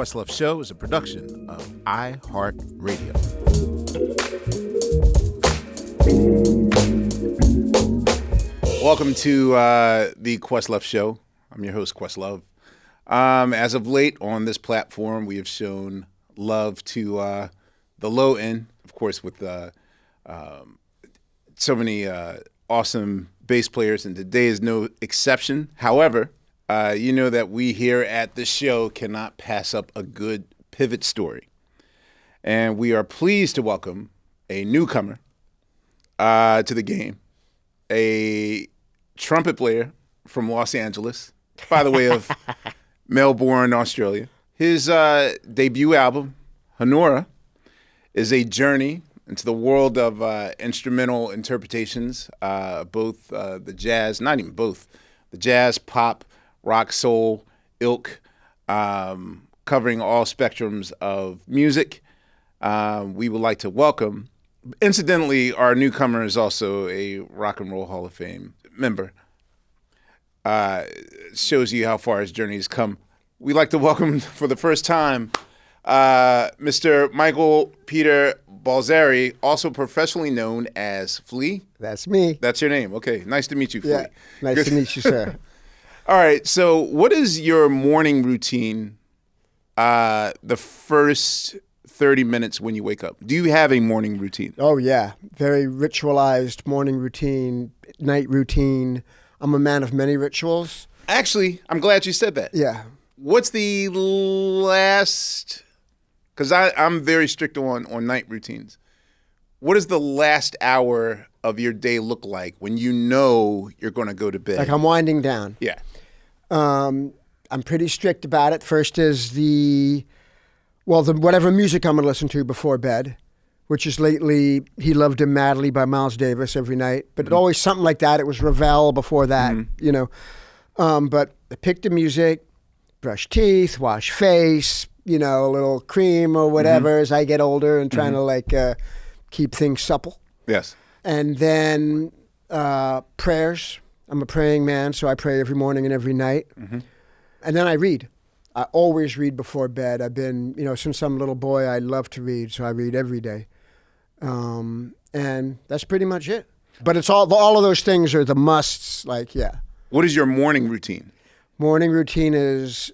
Questlove Show is a production of iHeartRadio. Welcome to the Questlove Show. I'm your host, Questlove. As of late on this platform, we have shown love to the low end, of course, with so many awesome bass players, and today is no exception. However, you know that we here at the show cannot pass up a good pivot story. And we are pleased to welcome a newcomer to the game, a trumpet player from Los Angeles, by the way of Melbourne, Australia. His debut album, Honora, is a journey into the world of instrumental interpretations, both the jazz, not even both, the jazz, pop, rock, soul, ilk, covering all spectrums of music. We would like to welcome, incidentally, our newcomer is also a Rock and Roll Hall of Fame member. Shows you how far his journey has come. We'd like to welcome for the first time Mr. Michael Peter Balzari, also professionally known as Flea. That's me. That's your name. Okay, nice to meet you, Flea. Yeah, nice to meet you, sir. All right, so what is your morning routine the first 30 minutes when you wake up? Do you have a morning routine? Oh, yeah. Very ritualized morning routine, night routine. I'm a man of many rituals. Actually, I'm glad you said that. Yeah. What's the last... Because I'm very strict on night routines. What does the last hour of your day look like when you know you're going to go to bed? Like I'm winding down. Yeah. I'm pretty strict about it. First is whatever music I'm going to listen to before bed, which is lately He Loved Him Madly by Miles Davis every night. But it always something like that. It was Ravel before that, you know. But I pick the music, brush teeth, wash face, you know, a little cream or whatever as I get older and trying to keep things supple. Yes. And then prayers. I'm a praying man, so I pray every morning and every night. And then I read. I always read before bed. I've been, since I'm a little boy, I love to read, so I read every day. And that's pretty much it. But it's all of those things are the musts, What is your morning routine? Morning routine is,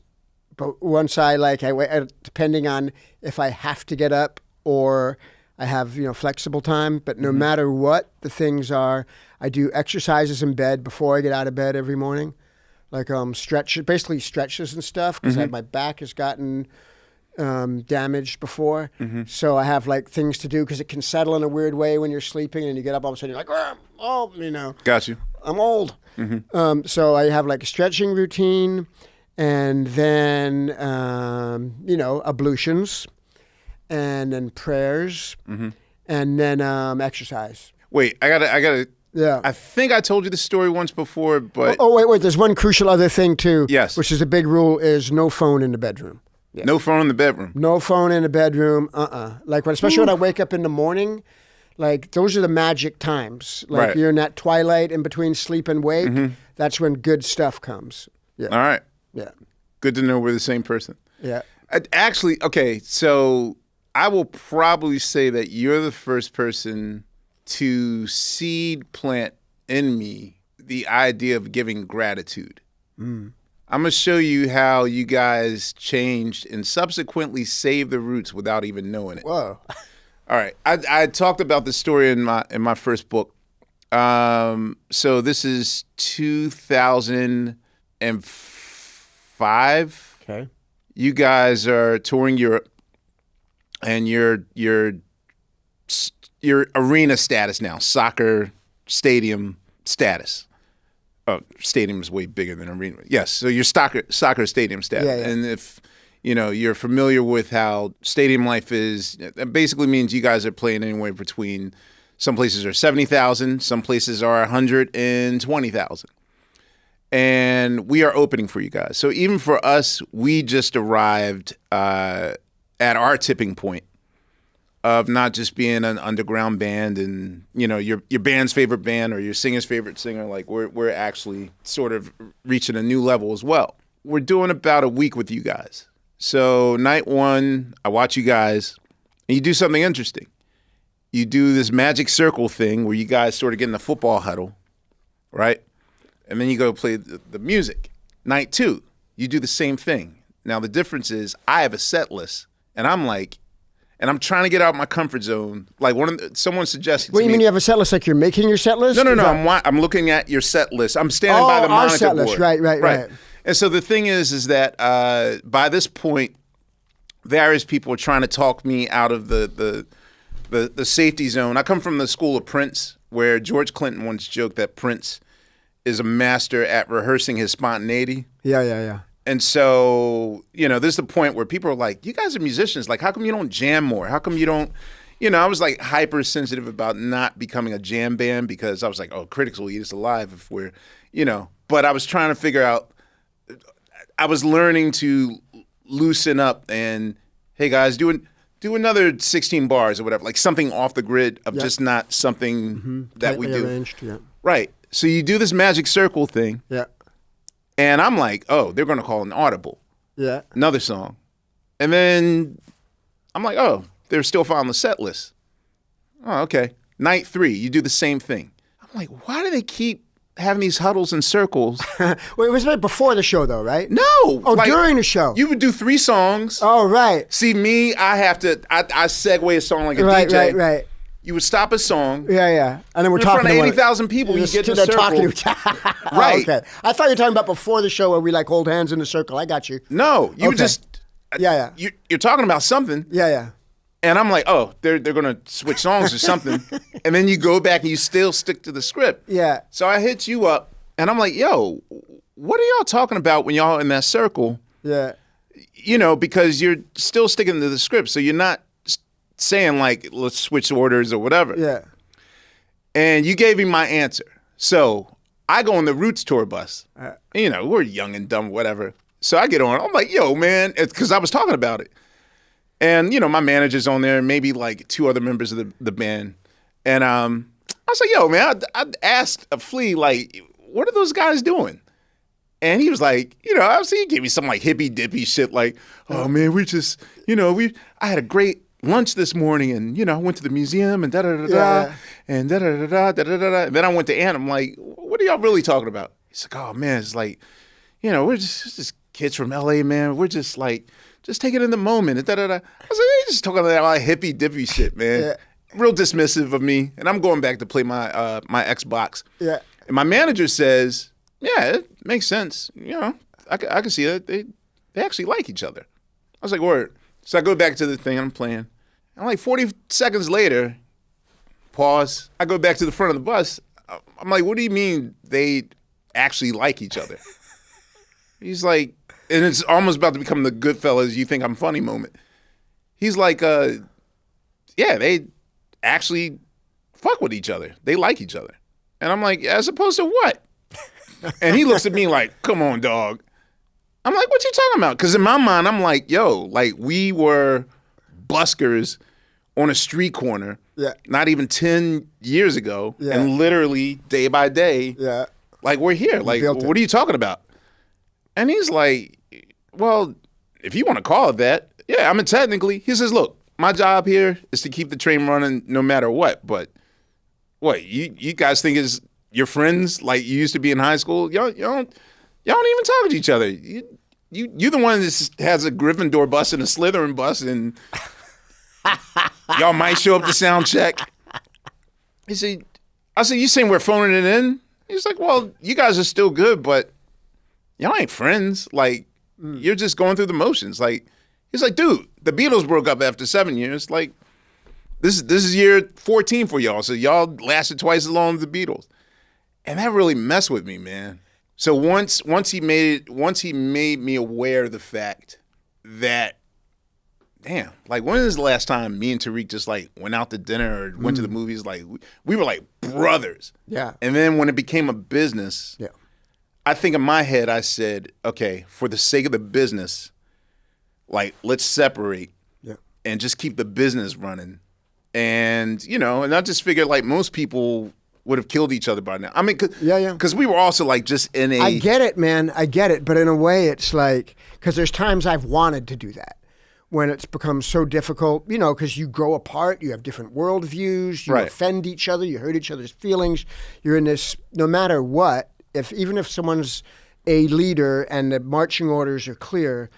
but once I depending on if I have to get up or I have, flexible time, but no matter what the things are, I do exercises in bed before I get out of bed every morning. Like basically stretches and stuff, because my back has gotten damaged before. So I have things to do, because it can settle in a weird way when you're sleeping and you get up all of a sudden you're like, Got you. I'm old. So I have a stretching routine, and then, ablutions, and then prayers, and then exercise. Wait, I gotta. Yeah. I think I told you this story once before, but... Oh, wait. There's one crucial other thing, too. Yes. Which is a big rule, is no phone in the bedroom. Yeah. No phone in the bedroom? No phone in the bedroom, especially when I wake up in the morning, those are the magic times. Right. You're in that twilight in between sleep and wake. That's when good stuff comes. Yeah. All right. Yeah. Good to know we're the same person. Yeah. Actually, okay, so I will probably say that you're the first person to seed plant in me the idea of giving gratitude. I'm going to show you how you guys changed and subsequently saved the roots without even knowing it. Whoa. All right. I talked about this story in my first book. So this is 2005. Okay. You guys are touring Europe, and your arena status now, soccer stadium status. Oh, stadium is way bigger than arena. Yes, so your soccer stadium status. Yeah. And if you're familiar with how stadium life is, that basically means you guys are playing anywhere between, some places are 70,000, some places are 120,000. And we are opening for you guys. So even for us, we just arrived at our tipping point of not just being an underground band and, your band's favorite band or your singer's favorite singer. We're actually sort of reaching a new level as well. We're doing about a week with you guys. So night one, I watch you guys, and you do something interesting. You do this magic circle thing where you guys sort of get in the football huddle, right? And then you go play the music. Night two, you do the same thing. Now the difference is I have a set list, and I'm trying to get out of my comfort zone. Like someone suggested What to do you me, mean you have a set list? Like you're making your set list? No. I'm looking at your set list. I'm standing by the monitor set list. board. Right. And so the thing is that by this point, various people are trying to talk me out of the safety zone. I come from the school of Prince, where George Clinton once joked that Prince is a master at rehearsing his spontaneity. Yeah. And so, this is the point where people are like, you guys are musicians. Like, how come you don't jam more? How come you don't, I was like hypersensitive about not becoming a jam band because I was like, oh, critics will eat us alive if we're, but I was trying to figure out, I was learning to loosen up and, hey guys, do another 16 bars or whatever, like something off the grid of just not something that we do. Arranged, yeah. Right. So you do this magic circle thing. Yeah. And I'm like, oh, they're going to call an audible. Yeah. Another song. And then I'm like, oh, they're still following the set list. Oh, okay. Night three, you do the same thing. I'm like, why do they keep having these huddles and circles? Wait, it was right before the show, though, right? No. Oh, during the show. You would do 3 songs. Oh, right. See, me, I segue a song like a DJ. Right. You would stop a song. Yeah. And then we're in talking front of 80,000 people. You get in a circle. Talking to Right. Okay. I thought you were talking about before the show where we like hold hands in a circle. I got you. No, you would just. Yeah. You're talking about something. Yeah. And I'm like, oh, they're gonna switch songs or something. And then you go back and you still stick to the script. Yeah. So I hit you up and I'm like, yo, what are y'all talking about when y'all in that circle? Yeah. Because you're still sticking to the script. So you're not saying like, let's switch orders or whatever. Yeah. And you gave me my answer. So I go on the Roots tour bus. We're young and dumb, whatever. So I get on. I'm like, yo, man, because I was talking about it. And, my manager's on there, maybe like 2 other members of the band. And I was like, yo, man, I asked Flea, like, what are those guys doing? And he was like, obviously he gave me some like hippy dippy shit like, oh, man, we just, I had a great lunch this morning and, I went to the museum and da-da-da-da and da-da-da-da, and then I went to Ann. I'm like, what are y'all really talking about? He's like, oh, man, it's like, we're just kids from L.A., man. We're just like, just take it in the moment. And da-da-da. I was like, you're just talking about like hippy dippy shit, man. Yeah. Real dismissive of me. And I'm going back to play my my Xbox. Yeah. And my manager says, yeah, it makes sense. I can see that. They actually like each other. I was like, word. So I go back to the thing I'm playing. And like 40 seconds later, pause. I go back to the front of the bus. I'm like, what do you mean they actually like each other? He's like, and it's almost about to become the Goodfellas, you think I'm funny moment. He's like, yeah, they actually fuck with each other. They like each other. And I'm like, as opposed to what? And he looks at me like, come on, dog. I'm like, what you talking about? Because in my mind, I'm like, yo, like we were buskers on a street corner, not even 10 years ago, and literally day by day, like we're here. Like, what are you talking about? And he's like, well, if you want to call it that, yeah, I mean, technically, he says, look, my job here is to keep the train running no matter what. But what, you guys think is your friends like you used to be in high school? Y'all don't even talk to each other. You're the one that has a Gryffindor bus and a Slytherin bus, and y'all might show up to sound check. I said, you saying we're phoning it in? He's like, well, you guys are still good, but y'all ain't friends. Like, you're just going through the motions. Like, he's like, dude, the Beatles broke up after 7 years. Like, this is year 14 for y'all. So y'all lasted twice as long as the Beatles. And that really messed with me, man. So once he made me aware of the fact that, damn, like when is the last time me and Tariq just like went out to dinner or went to the movies? Like we were like brothers. Yeah. And then when it became a business, I think in my head I said, okay, for the sake of the business, like let's separate and just keep the business running. And and I just figured like most people would have killed each other by now. I mean, Yeah. because we were also like just in a. I get it, man. I get it. But in a way, it's like, because there's times I've wanted to do that when it's become so difficult, because you grow apart, you have different worldviews, you Right. offend each other, you hurt each other's feelings. You're in this, no matter what, even if someone's a leader and the marching orders are clear,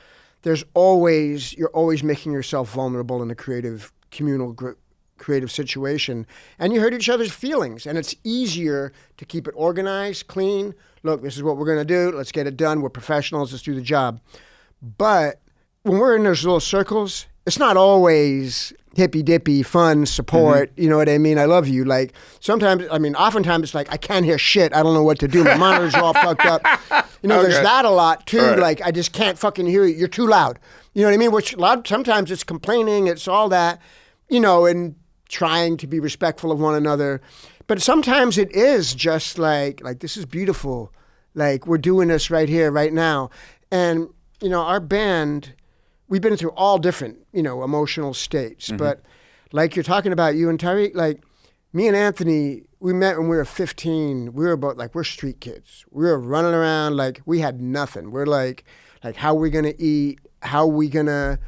you're always making yourself vulnerable in a creative situation, and you hurt each other's feelings, and it's easier to keep it organized, clean. Look, this is what we're going to do. Let's get it done. We're professionals. Let's do the job. But when we're in those little circles, it's not always hippy-dippy, fun, support, you know what I mean? I love you. Like, oftentimes it's like, I can't hear shit. I don't know what to do. My monitors are all fucked up. There's that a lot, too. Right. Like, I just can't fucking hear you. You're too loud. You know what I mean? Which sometimes it's complaining. It's all that, and trying to be respectful of one another. But sometimes it is just like this is beautiful. Like, we're doing this right here, right now. And, our band, we've been through all different, emotional states. But like you're talking about, you and Tariq, like me and Anthony, we met when we were 15. We were we're street kids. We were running around like we had nothing. We're like how are we going to eat? How are we going to,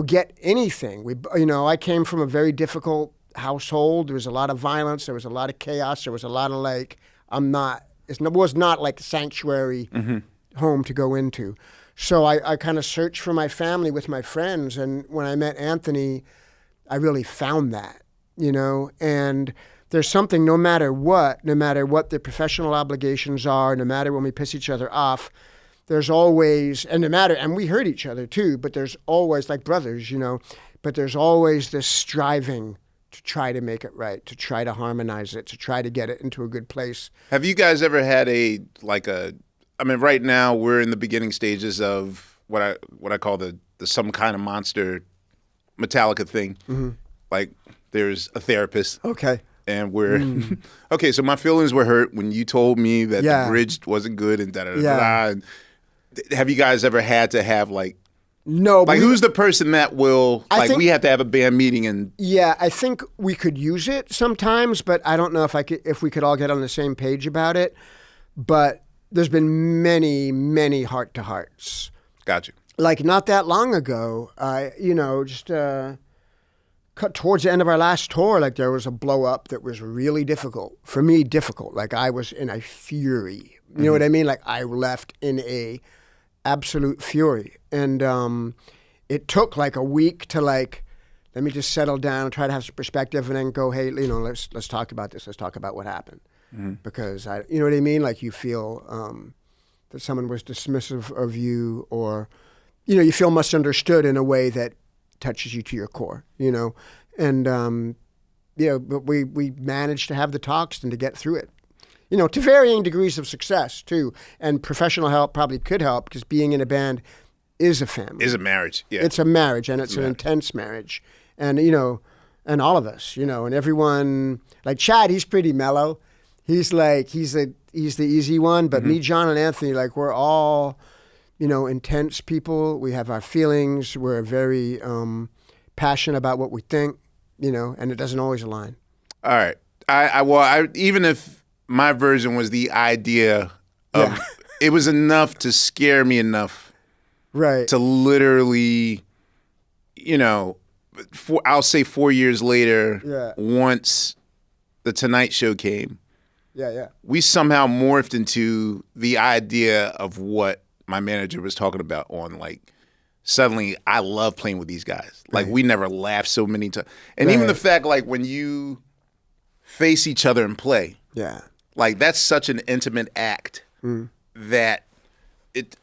get anything? I came from a very difficult household. There was a lot of violence. There was a lot of chaos. There was a lot of it was not like a sanctuary home to go into. So I kind of searched for my family with my friends. And when I met Anthony, I really found that, and there's something, no matter what the professional obligations are, no matter when we piss each other off, there's always, and we hurt each other too, but there's always, like brothers, but there's always this striving to try to make it right, to try to harmonize it, to try to get it into a good place. Have you guys ever had right now we're in the beginning stages of what I call the Some Kind of Monster Metallica thing. Like, there's a therapist. Okay. And we're okay. So my feelings were hurt when you told me that the bridge wasn't good and da da da da. And have you guys ever had to have no? Who's the person that will we have to have a band meeting and? Yeah, I think we could use it sometimes, but I don't know if we could all get on the same page about it. But there's been many, many heart-to-hearts. Got you. Like, not that long ago, towards the end of our last tour, there was a blow-up that was really difficult. For me, difficult. Like, I was in a fury. You know what I mean? Like, I left in a absolute fury. And it took, a week to, let me just settle down and try to have some perspective and then go, hey, let's talk about this. Let's talk about what happened. Because, you know what I mean? Like, you feel that someone was dismissive of you, or, you feel misunderstood in a way that touches you to your core, And, but we managed to have the talks and to get through it, to varying degrees of success, too. And professional help probably could help, because being in a band is a family. Is a marriage, yeah. It's a marriage, and it's an intense marriage. And, and all of us, and everyone, like Chad, he's pretty mellow. He's the easy one, but me, John, and Anthony, we're all, intense people. We have our feelings. We're very passionate about what we think, and it doesn't always align. All right. I even if my version was the idea of, it was enough to scare me enough, right, to literally, I'll say 4 years later, once the Tonight Show came. We somehow morphed into the idea of what my manager was talking about on suddenly I love playing with these guys. We never laughed so many times. And even the fact when you face each other and play. That's such an intimate act that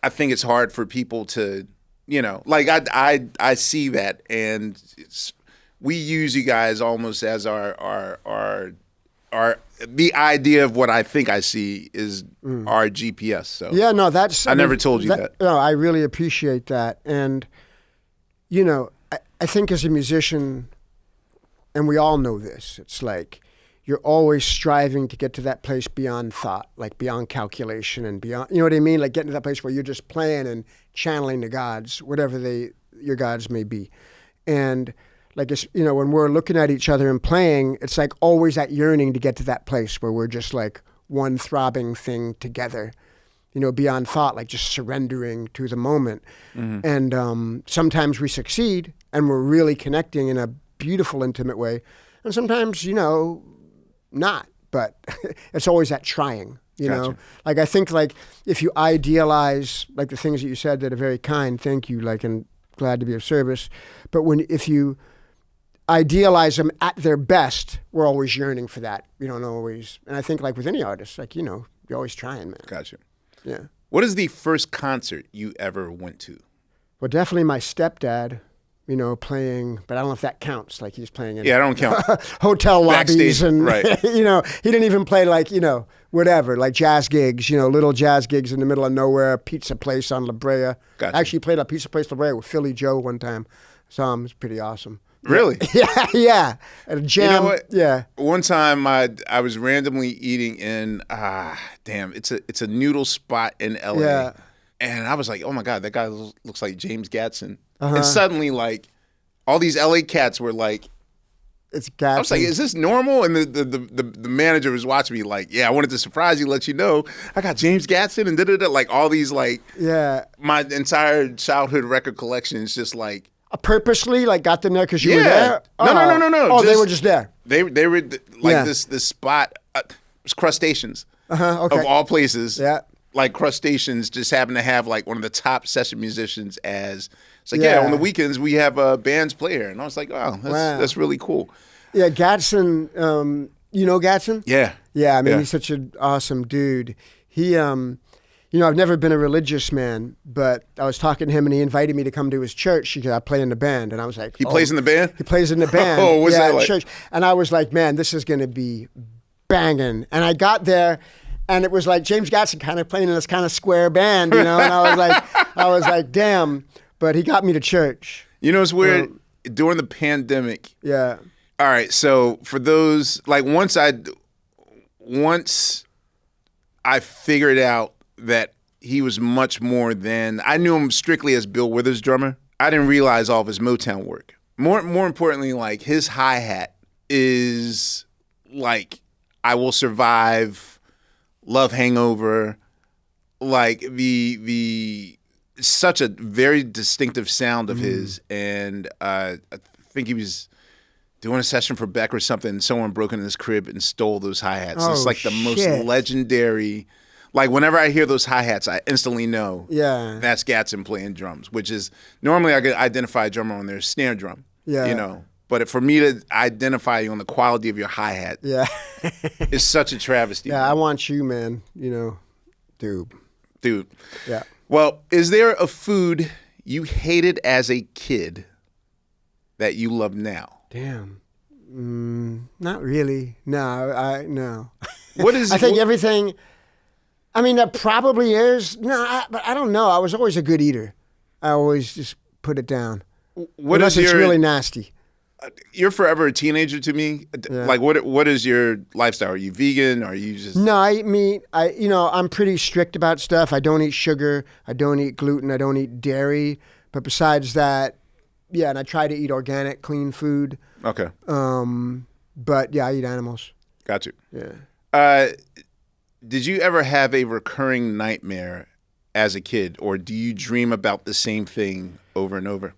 I think it's hard for people to, I see that, and we use you guys almost as our the idea of what I think I see is our GPS. So I never told you that. No, I really appreciate that. And, I think as a musician, and we all know this, it's you're always striving to get to that place beyond thought, beyond calculation and beyond, you know what I mean? Getting to that place where you're just playing and channeling the gods, whatever your gods may be. And like it's, when we're looking at each other and playing, it's like always that yearning to get to that place where we're just like one throbbing thing together, beyond thought, like just surrendering to the moment. And sometimes we succeed and we're really connecting in a beautiful, intimate way. And sometimes, not, but it's always that trying, Gotcha. Like I think like if you idealize like the things that you said that are very kind, thank you, like, and glad to be of service. But if you idealize them at their best, we're always yearning for that. We don't always, and I think like with any artist, like, you're always trying, man. Gotcha. Yeah. What is the first concert you ever went to? Well, definitely my stepdad, playing, but I don't know if that counts. Like he's playing in Yeah, I don't count. hotel lobbies Backstage, and, right. he didn't even play like, whatever, like jazz gigs, little jazz gigs in the middle of nowhere, a pizza place on La Brea. Gotcha. I actually played a pizza place La Brea with Philly Joe one time. Saw him, it was pretty awesome. Really? Yeah. At a jam. You know what? Yeah. One time I was randomly eating in it's a noodle spot in LA. Yeah. And I was like, oh my God, that guy looks like James Gatson. Uh-huh. And suddenly like all these LA cats were like, It's Gatson. I was like, is this normal? And the manager was watching me like, yeah, I wanted to surprise you, let you know I got James Gatson and da-da-da. Like all these like, yeah. my entire childhood record collection is just like, Purposely like got them there because you were Yeah. there? No. Oh, they were just there. They were like Yeah. this spot, it was Crustaceans Okay. of all places. Yeah. Like Crustaceans just happened to have like one of the top session musicians as, it's like, Yeah. on the weekends we have bands play here. And I was like, wow, that's really cool. Yeah, Gatson, you know Gatson? Yeah. Yeah, I mean, Yeah. he's such an awesome dude. He, I've never been a religious man, but I was talking to him and he invited me to come to his church because I play in the band. And I was like, He plays in the band? He plays in the band. Oh, what's that at like? church. And I was like, man, this is going to be banging. And I got there and it was like James Gatson kind of playing in this kind of square band, And I was like, damn. But he got me to church. It's weird. During the pandemic, Yeah. all right, so for those, like once I figured out that he was much more than, I knew him strictly as Bill Withers' drummer. I didn't realize all of his Motown work. More importantly, like his hi-hat is like I Will Survive, Love Hangover, like the such a very distinctive sound of his. And I think he was doing a session for Beck or something, and someone broke into his crib and stole those hi-hats. Oh, it's like the most shit. legendary. Like whenever I hear those hi-hats, I instantly know Yeah. that's Gatson playing drums, which is normally I could identify a drummer on their snare drum. Yeah. But for me to identify you on the quality of your hi-hat Yeah. is such a travesty. Yeah, I want you, man. Dude. Dude. Yeah. Well, is there a food you hated as a kid that you love now? Damn. Not really. No, no. What is I think everything. I mean, that probably is. No, but I don't know. I was always a good eater. I always just put it down. What Unless is it's your? really nasty. You're forever a teenager to me. Yeah. Like, what is your lifestyle? Are you vegan? Are you just? No, I eat meat. I'm pretty strict about stuff. I don't eat sugar. I don't eat gluten. I don't eat dairy. But besides that, yeah, and I try to eat organic, clean food. Okay. But yeah, I eat animals. Got you. Yeah. Did you ever have a recurring nightmare as a kid, or do you dream about the same thing over and over?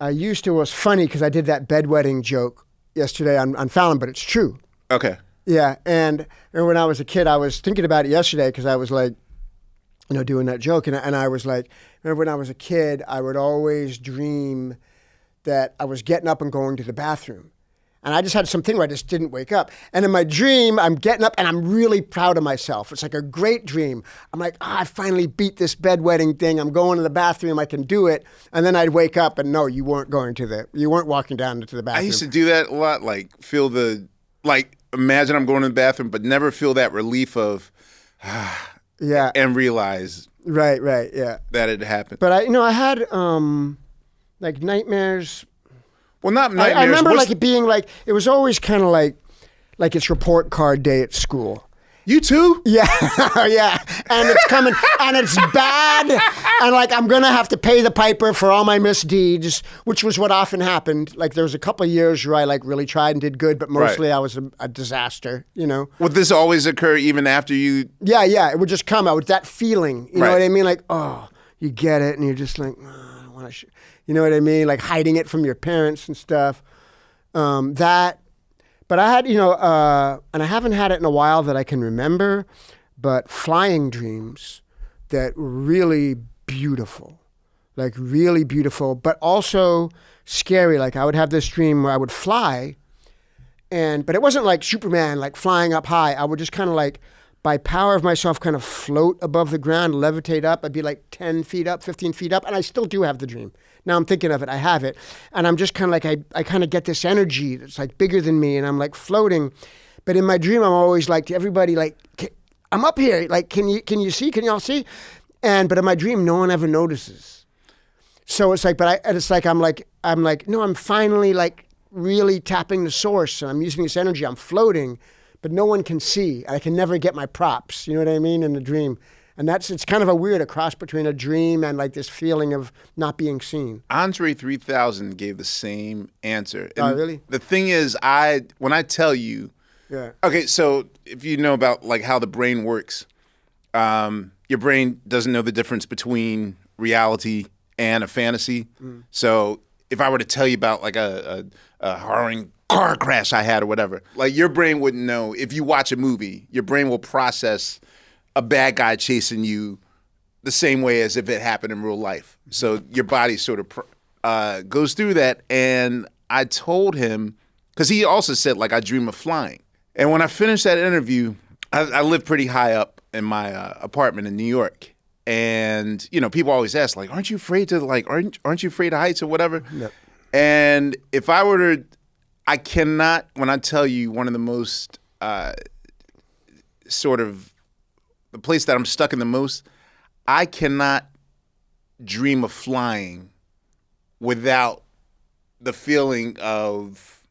I used to. It was funny because I did that bedwetting joke yesterday on Fallon, but it's true. Okay. Yeah, and when I was a kid, I was thinking about it yesterday because I was like, doing that joke, and I was like, remember when I was a kid, I would always dream that I was getting up and going to the bathroom. And I just had something where I just didn't wake up. And in my dream, I'm getting up and I'm really proud of myself. It's like a great dream. I'm like, I finally beat this bedwetting thing. I'm going to the bathroom. I can do it. And then I'd wake up and no, you weren't walking down to the bathroom. I used to do that a lot. Like imagine I'm going to the bathroom, but never feel that relief of, yeah, and realize right, yeah, that it happened. But I had like nightmares. Well, not nightmares. I remember like it being like, it was always kind of like it's report card day at school. You too? Yeah, yeah. And it's coming, and it's bad. And like, I'm going to have to pay the piper for all my misdeeds, which was what often happened. Like, there was a couple of years where I like really tried and did good, but mostly I was a disaster, you know? Would this always occur even after you? Yeah, yeah. It would just come out with that feeling. You know what I mean? Like, oh, you get it, and you're just like, oh, I don't want to, you know what I mean? Like hiding it from your parents and stuff. But I had, and I haven't had it in a while that I can remember, but flying dreams that were really beautiful, but also scary. Like I would have this dream where I would fly, but it wasn't like Superman, like flying up high. I would just kind of like, by power of myself, kind of float above the ground, levitate up. I'd be like 10 feet up, 15 feet up, and I still do have the dream. Now I'm thinking of it, I have it. And I'm just kind of like, I kind of get this energy that's like bigger than me, and I'm like floating. But in my dream, I'm always like to everybody, like, I'm up here. Like, can you see? Can y'all see? But in my dream, no one ever notices. So it's like, I'm like, no, I'm finally like really tapping the source, and I'm using this energy. I'm floating, but no one can see. I can never get my props. You know what I mean? In the dream. And it's kind of a cross between a dream and like this feeling of not being seen. Andre 3000 gave the same answer. And oh, really? The thing is, when I tell you, okay, so if you know about like how the brain works, your brain doesn't know the difference between reality and a fantasy. Mm. So if I were to tell you about like a harrowing car crash I had or whatever, like your brain wouldn't know. If you watch a movie, your brain will process a bad guy chasing you the same way as if it happened in real life. So your body sort of goes through that. And I told him, because he also said, like, I dream of flying. And when I finished that interview, I live pretty high up in my apartment in New York. And, people always ask, like, aren't you afraid of heights or whatever? No. And if I were to, I cannot, when I tell you one of the most the place that I'm stuck in the most, I cannot dream of flying without the feeling of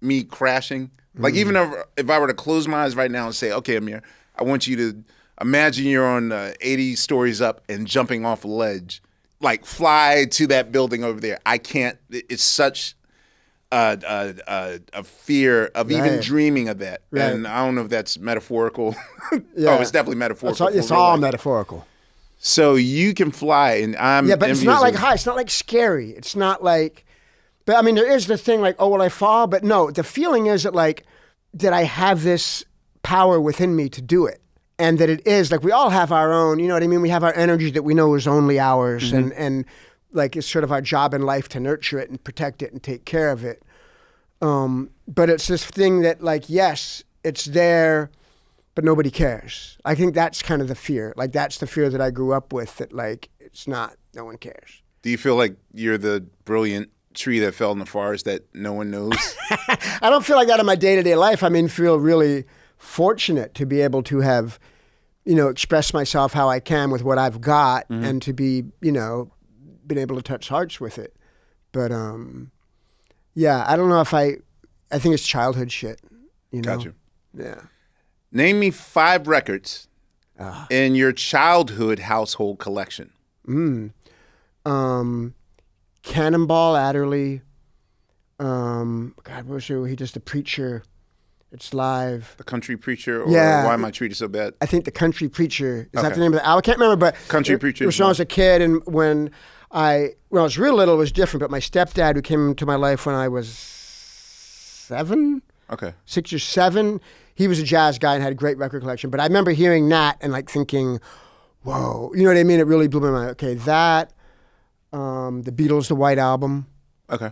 me crashing. Mm. Like even if I were to close my eyes right now and say, okay, Amir, I want you to imagine you're on 80 stories up and jumping off a ledge, like fly to that building over there. I can't, it's such a fear of even dreaming of that. Right. And I don't know if that's metaphorical. Yeah. Oh, it's definitely metaphorical. It's all metaphorical. So you can fly, and I'm but it's not like high. It's not like scary. It's not like, but I mean, there is the thing like, oh, will I fall? But no, the feeling is that I have this power within me to do it. And that it is, like we all have our own, you know what I mean? We have our energy that we know is only ours. Mm-hmm. And like it's sort of our job in life to nurture it and protect it and take care of it. But it's this thing that like, yes, it's there, but nobody cares. I think that's kind of the fear. Like that's the fear that I grew up with, that like, it's not, no one cares. Do you feel like you're the brilliant tree that fell in the forest that no one knows? I don't feel like that in my day-to-day life. I mean, feel really fortunate to be able to have, express myself how I can with what I've got, mm-hmm. and to be, been able to touch hearts with it. But, yeah, I don't know if I think it's childhood shit, Gotcha. Yeah. Name me 5 records in your childhood household collection. Cannonball Adderley. God, what was it? He just the preacher. It's live. The Country Preacher, or Why Am I Treated So Bad? I think The Country Preacher. Is that the name of the album? I can't remember, but Country Preacher. It was when I was a kid, and when I was real little, it was different. But my stepdad, who came into my life when I was 6 or 7, he was a jazz guy and had a great record collection. But I remember hearing that and like thinking, whoa, you know what I mean? It really blew my mind. Okay, that, the Beatles, the White Album. Okay.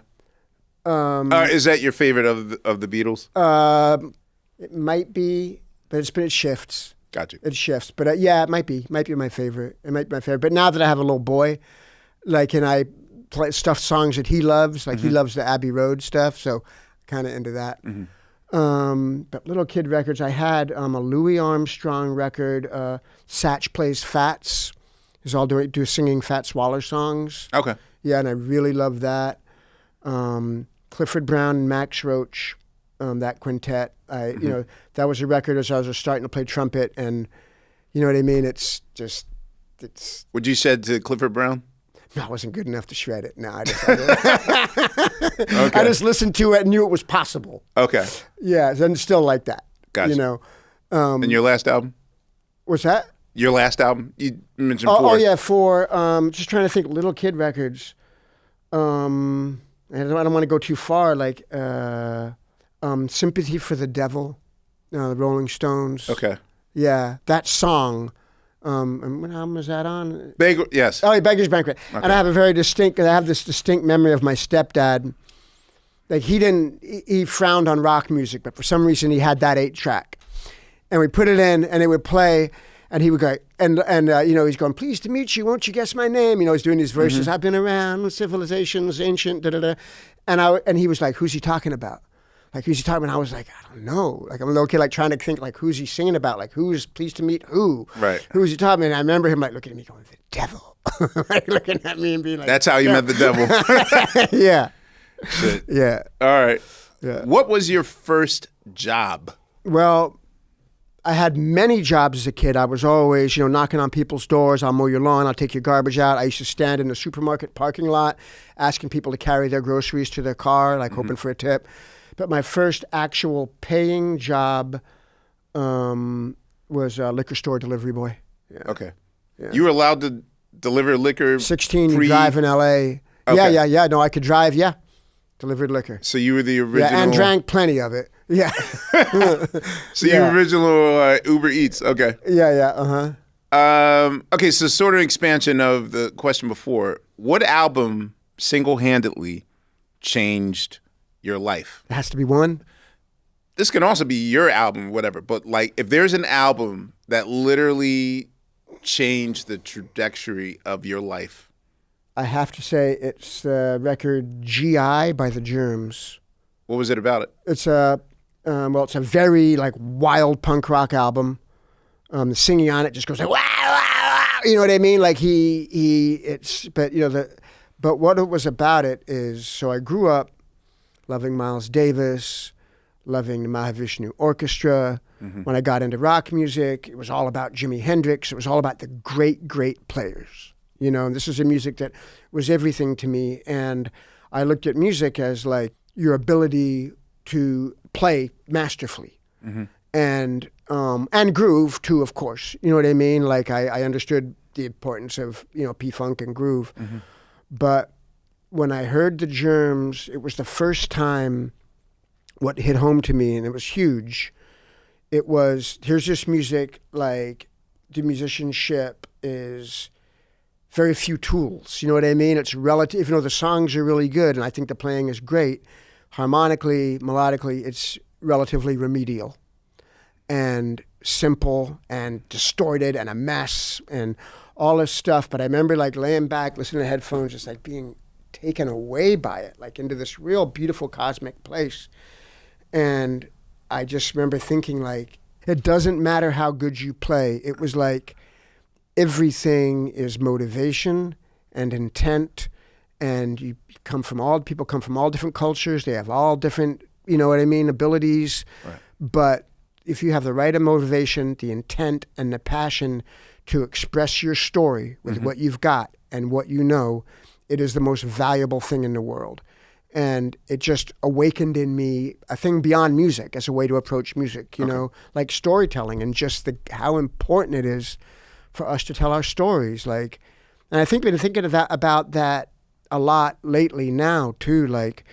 Is that your favorite of the Beatles? It might be, but it shifts. Gotcha. It shifts, but yeah, it might be my favorite. It might be my favorite. But now that I have a little boy, like, and I play stuff songs that he loves, like mm-hmm. he loves the Abbey Road stuff, so kind of into that. Mm-hmm. But little kid records, I had a Louis Armstrong record. Satch Plays Fats. He's all do singing Fats Waller songs. Okay. Yeah, and I really love that. Clifford Brown and Max Roach. that quintet. That was a record as I was starting to play trumpet, and you know what I mean? It's. Would you shed to Clifford Brown? No, I wasn't good enough to shred it. No, I Okay. I just listened to it and knew it was possible. Okay. Yeah, and still like that. Gotcha. You know. And your last album? What's that? Your last album? You mentioned four. four. Oh yeah, four. Just trying to think. Little Kid Records. I don't want to go too far. Like Sympathy for the Devil, the Rolling Stones. Okay. Yeah, that song. And what album is that on? Yes. Oh, Beggar's Banquet. Okay. And I have this distinct memory of my stepdad. Like he frowned on rock music, but for some reason he had that 8-track. And we put it in and it would play and he would go, and he's going, pleased to meet you, won't you guess my name? You know, he's doing these verses. I've been around civilizations, ancient, da-da-da. And he was like, who's he talking about? Like, who's he talking about? And I was like, I don't know. Like, I'm a little kid, like, trying to think, like, who's he singing about? Like, who's pleased to meet who? Right. Who's he talking about? And I remember him, like, looking at me going, the devil. Like, looking at me and being like... That's how you met the devil. Yeah. Shit. Yeah. All right. Yeah. What was your first job? Well, I had many jobs as a kid. I was always, knocking on people's doors. I'll mow your lawn. I'll take your garbage out. I used to stand in the supermarket parking lot asking people to carry their groceries to their car, like hoping for a tip. But my first actual paying job was a liquor store delivery boy. Yeah. Okay. Yeah. You were allowed to deliver liquor 16, you drive in L.A. Okay. Yeah. No, I could drive, delivered liquor. So you were the original... Yeah, and drank plenty of it. Yeah. So you were original Uber Eats. Okay. Yeah, uh-huh. Okay, so sort of expansion of the question before. What album single-handedly changed your life? It has to be one. This can also be your album, whatever. But like, if there's an album that literally changed the trajectory of your life, I have to say it's the record G.I. by the Germs. what was it about it? It's a very like wild punk rock album. The singing on it just goes like wow, wow, wow. You know what I mean? Like but what it was about it is, so I grew up loving Miles Davis, loving the Mahavishnu Orchestra. When I got into rock music, it was all about Jimi Hendrix. It was all about the great, great players. And this is a music that was everything to me. And I looked at music as like your ability to play masterfully. And groove too, of course. You know what I mean? Like I understood the importance of, P-Funk and groove. But when I heard the Germs, it was the first time what hit home to me, and it was huge. It was, here's this music, like the musicianship is very few tools. You know what I mean? It's relative, even though the songs are really good, and I think the playing is great, harmonically, melodically, it's relatively remedial and simple and distorted and a mess and all this stuff. But I remember like laying back, listening to headphones, just like being taken away by it, like into this real beautiful cosmic place. And I just remember thinking like, it doesn't matter how good you play. It was like everything is motivation and intent, and people come from all different cultures. They have all different, you know what I mean, abilities. Right. But if you have the right motivation, the intent, and the passion to express your story with what you've got and what you know, it is the most valuable thing in the world. And it just awakened in me a thing beyond music as a way to approach music, you know, like storytelling and just how important it is for us to tell our stories. Like, and I think been thinking about that a lot lately now too. Like,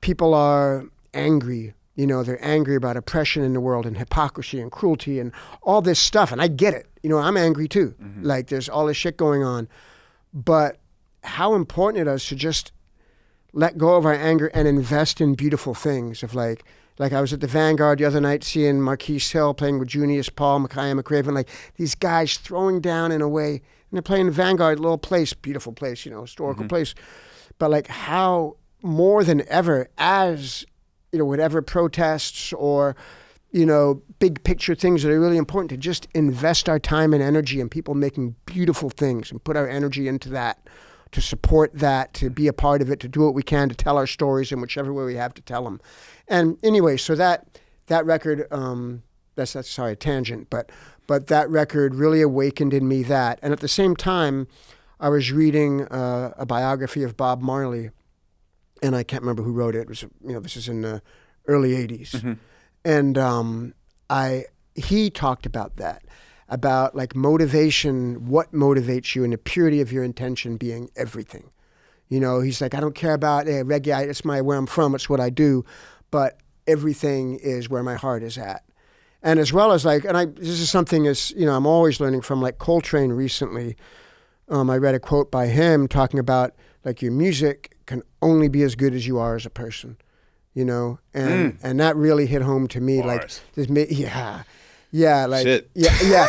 people are angry, they're angry about oppression in the world and hypocrisy and cruelty and all this stuff. And I get it. I'm angry too. Like, there's all this shit going on. But how important it is to just let go of our anger and invest in beautiful things. Of like I was at the Vanguard the other night seeing Marquise Hill playing with Junius Paul, Micaiah McCraven, like these guys throwing down in a way, and they're playing the Vanguard, little place, beautiful place, historical place. But like how more than ever, as, whatever protests or, big picture things that are really important, to just invest our time and energy in people making beautiful things and put our energy into that, to support that, to be a part of it, to do what we can to tell our stories in whichever way we have to tell them. And anyway, so that record, that's sorry, a tangent, but that record really awakened in me that. And at the same time, I was reading a biography of Bob Marley, and I can't remember who wrote it. It was, this is in the early 80s. Mm-hmm. And he talked about that, about like motivation, what motivates you, and the purity of your intention being everything. He's like, I don't care about reggae, it's where I'm from, it's what I do, but everything is where my heart is at. And as well as this is something I'm always learning from, like Coltrane recently. I read a quote by him talking about like your music can only be as good as you are as a person, and that really hit home to me. Bars. Like, Shit.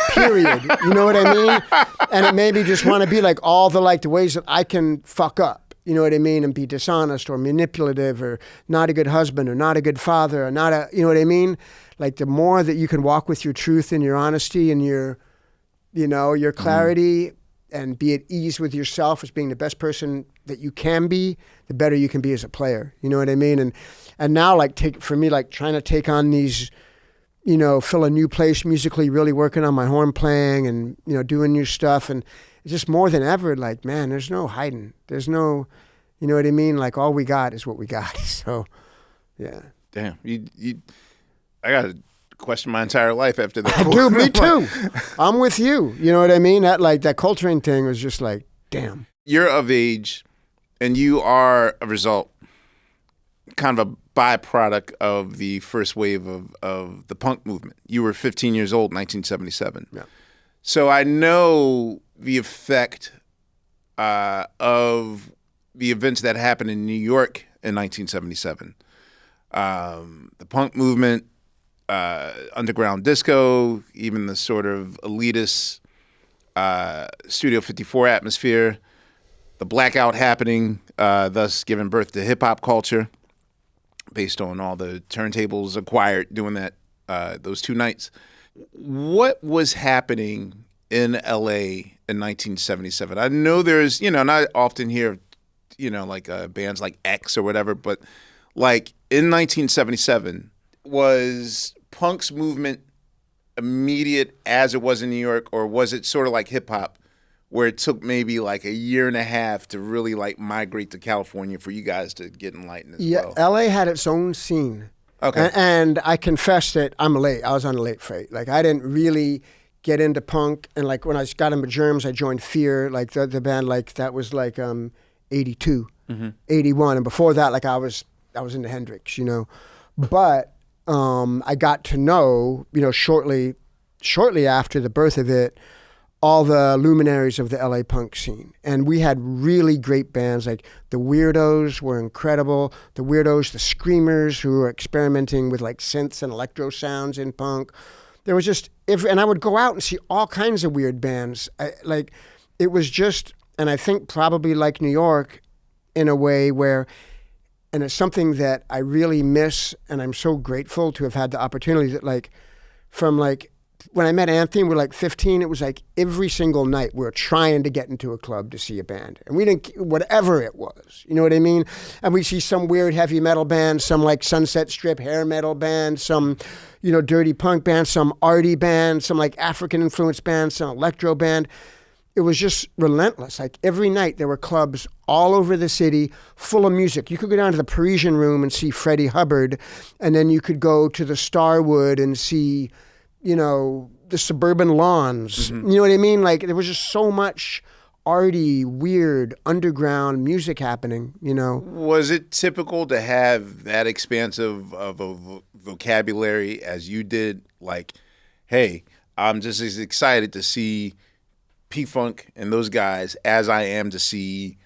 Period. You know what I mean? And it made me just want to be like all the ways that I can fuck up. You know what I mean? And be dishonest or manipulative or not a good husband or not a good father or not you know what I mean? Like the more that you can walk with your truth and your honesty and your clarity and be at ease with yourself as being the best person that you can be, the better you can be as a player. You know what I mean? And now for me, trying to take on these, fill a new place musically, really working on my horn playing and, doing new stuff. And it's just more than ever, man, there's no hiding. There's no, you know what I mean? Like all we got is what we got. So, yeah. Damn. I got to question my entire life after that. Dude, me too. I'm with you. You know what I mean? That Coltrane thing was just like, damn. You're of age, and you are a result, kind of a byproduct of the first wave of the punk movement. You were 15 years old in 1977. Yeah. So I know the effect of the events that happened in New York in 1977. The punk movement, underground disco, even the sort of elitist Studio 54 atmosphere, the blackout happening, thus giving birth to hip-hop culture based on all the turntables acquired doing that those two nights. What was happening in L.A. in 1977? I know there's, and I often hear, bands like X or whatever, but in 1977, was punk's movement immediate as it was in New York, or was it sort of like hip hop where it took maybe a year and a half to really migrate to California for you guys to get enlightened as well? Yeah, LA had its own scene. Okay. And I confess that I'm late. I was on a late freight. I didn't really get into punk. And when I got into Germs, I joined Fear, the band, that was 82, 81. And before that, I was into Hendrix, But I got to know, shortly after the birth of it, all the luminaries of the LA punk scene. And we had really great bands, the Weirdos were incredible. The Weirdos, the Screamers, who were experimenting with synths and electro sounds in punk. There was just, and I would go out and see all kinds of weird bands. It was just, and I think probably like New York in a way where, and it's something that I really miss, and I'm so grateful to have had the opportunity that from when I met Anthony, we were 15, it was every single night we were trying to get into a club to see a band. And we didn't, whatever it was, you know what I mean? And we see some weird heavy metal band, some Sunset Strip hair metal band, some, dirty punk band, some arty band, some African influenced band, some electro band. It was just relentless. Every night there were clubs all over the city full of music. You could go down to the Parisian Room and see Freddie Hubbard, and then you could go to the Starwood and see, the Suburban Lawns. Mm-hmm. You know what I mean? There was just so much arty, weird, underground music happening, Was it typical to have that expansive of a vocabulary as you did? Hey, I'm just as excited to see P-Funk and those guys as I am to see,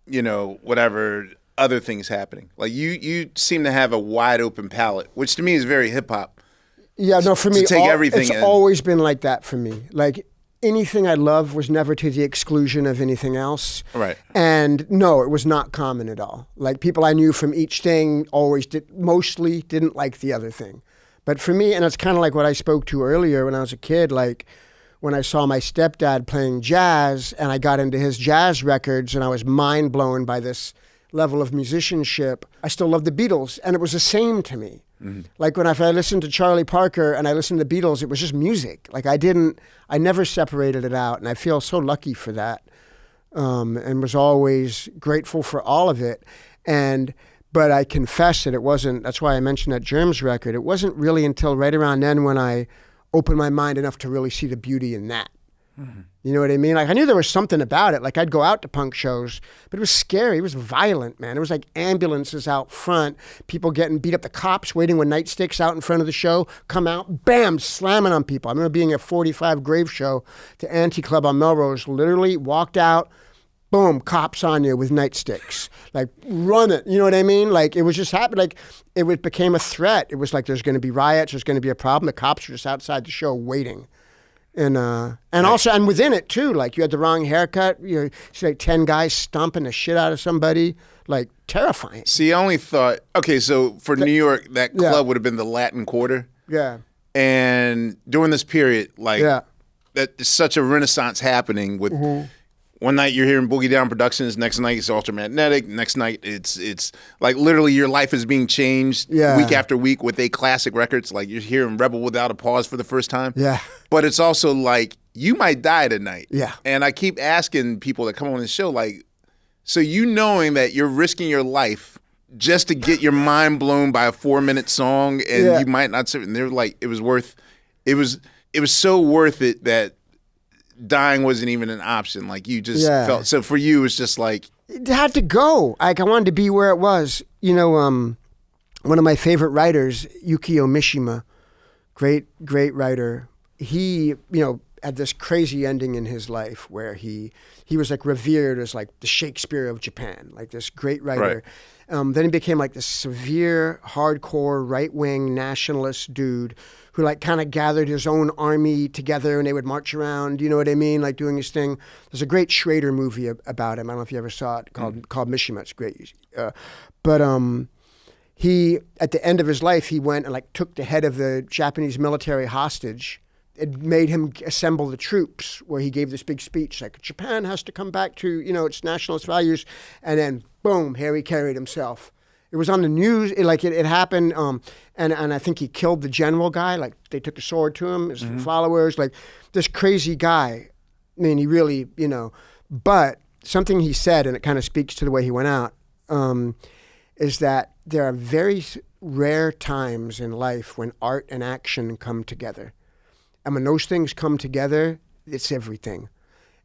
whatever other things happening. You seem to have a wide open palette, which to me is very hip-hop. Yeah, no, for me, everything it's always been like that for me. Anything I love was never to the exclusion of anything else. Right. And no, it was not common at all. People I knew from each thing mostly didn't like the other thing. But for me, and it's kind of what I spoke to earlier when I was a kid, when I saw my stepdad playing jazz and I got into his jazz records and I was mind blown by this level of musicianship. I still love the Beatles, and it was the same to me. Mm-hmm. Like if I listened to Charlie Parker and I listened to the Beatles, it was just music. Like I never separated it out, and I feel so lucky for that, and was always grateful for all of it. But I confess that it wasn't, that's why I mentioned that Germs record, it wasn't really until right around then when I opened my mind enough to really see the beauty in that. Mm-hmm. You know what I mean? Like I knew there was something about it. Like I'd go out to punk shows, but it was scary. It was violent, man. It was like ambulances out front, people getting beat up, the cops waiting with nightsticks out in front of the show, come out, bam, slamming on people. I remember being at 45 Grave Show, the Anti-Club on Melrose, literally walked out, boom, cops on you with nightsticks. Like, run it. You know what I mean? Like, it was just happening. Like, became a threat. It was like, there's going to be riots. There's going to be a problem. The cops were just outside the show waiting. And also, and within it, too, like, you had the wrong haircut. You see, like, 10 guys stomping the shit out of somebody. Like, terrifying. See, I only thought, okay, so for New York, that club would have been the Latin Quarter. Yeah. And during this period, like, that is such a renaissance happening with... Mm-hmm. One night you're hearing Boogie Down Productions, next night it's Ultramagnetic, next night it's like literally your life is being changed week after week with classic records. Like you're hearing Rebel Without a Pause for the first time. Yeah. But it's also like you might die tonight. Yeah. And I keep asking people that come on the show, like, so you knowing that you're risking your life just to get your mind blown by a 4-minute song and you might not sit, and they're like, it was so worth it that dying wasn't even an option. Like you just felt, so for you, it was just like. It had to go. Like I wanted to be where it was. You know, one of my favorite writers, Yukio Mishima, great writer. He, had this crazy ending in his life where he was like revered as like the Shakespeare of Japan, like this great writer. Right. Then he became like this severe, hardcore, right-wing nationalist dude who like kind of gathered his own army together and they would march around, you know what I mean? Like doing his thing. There's a great Schrader movie about him. I don't know if you ever saw it called Mishima. It's great. But he, at the end of his life, he went and like took the head of the Japanese military hostage. It made him assemble the troops where he gave this big speech like Japan has to come back to, its nationalist values. And then boom, here he carried himself. It was on the news. It happened. And I think he killed the general guy. Like they took a sword to him, his followers, like this crazy guy. I mean, he really, but something he said, and it kind of speaks to the way he went out, is that there are very rare times in life when art and action come together. And when those things come together, it's everything.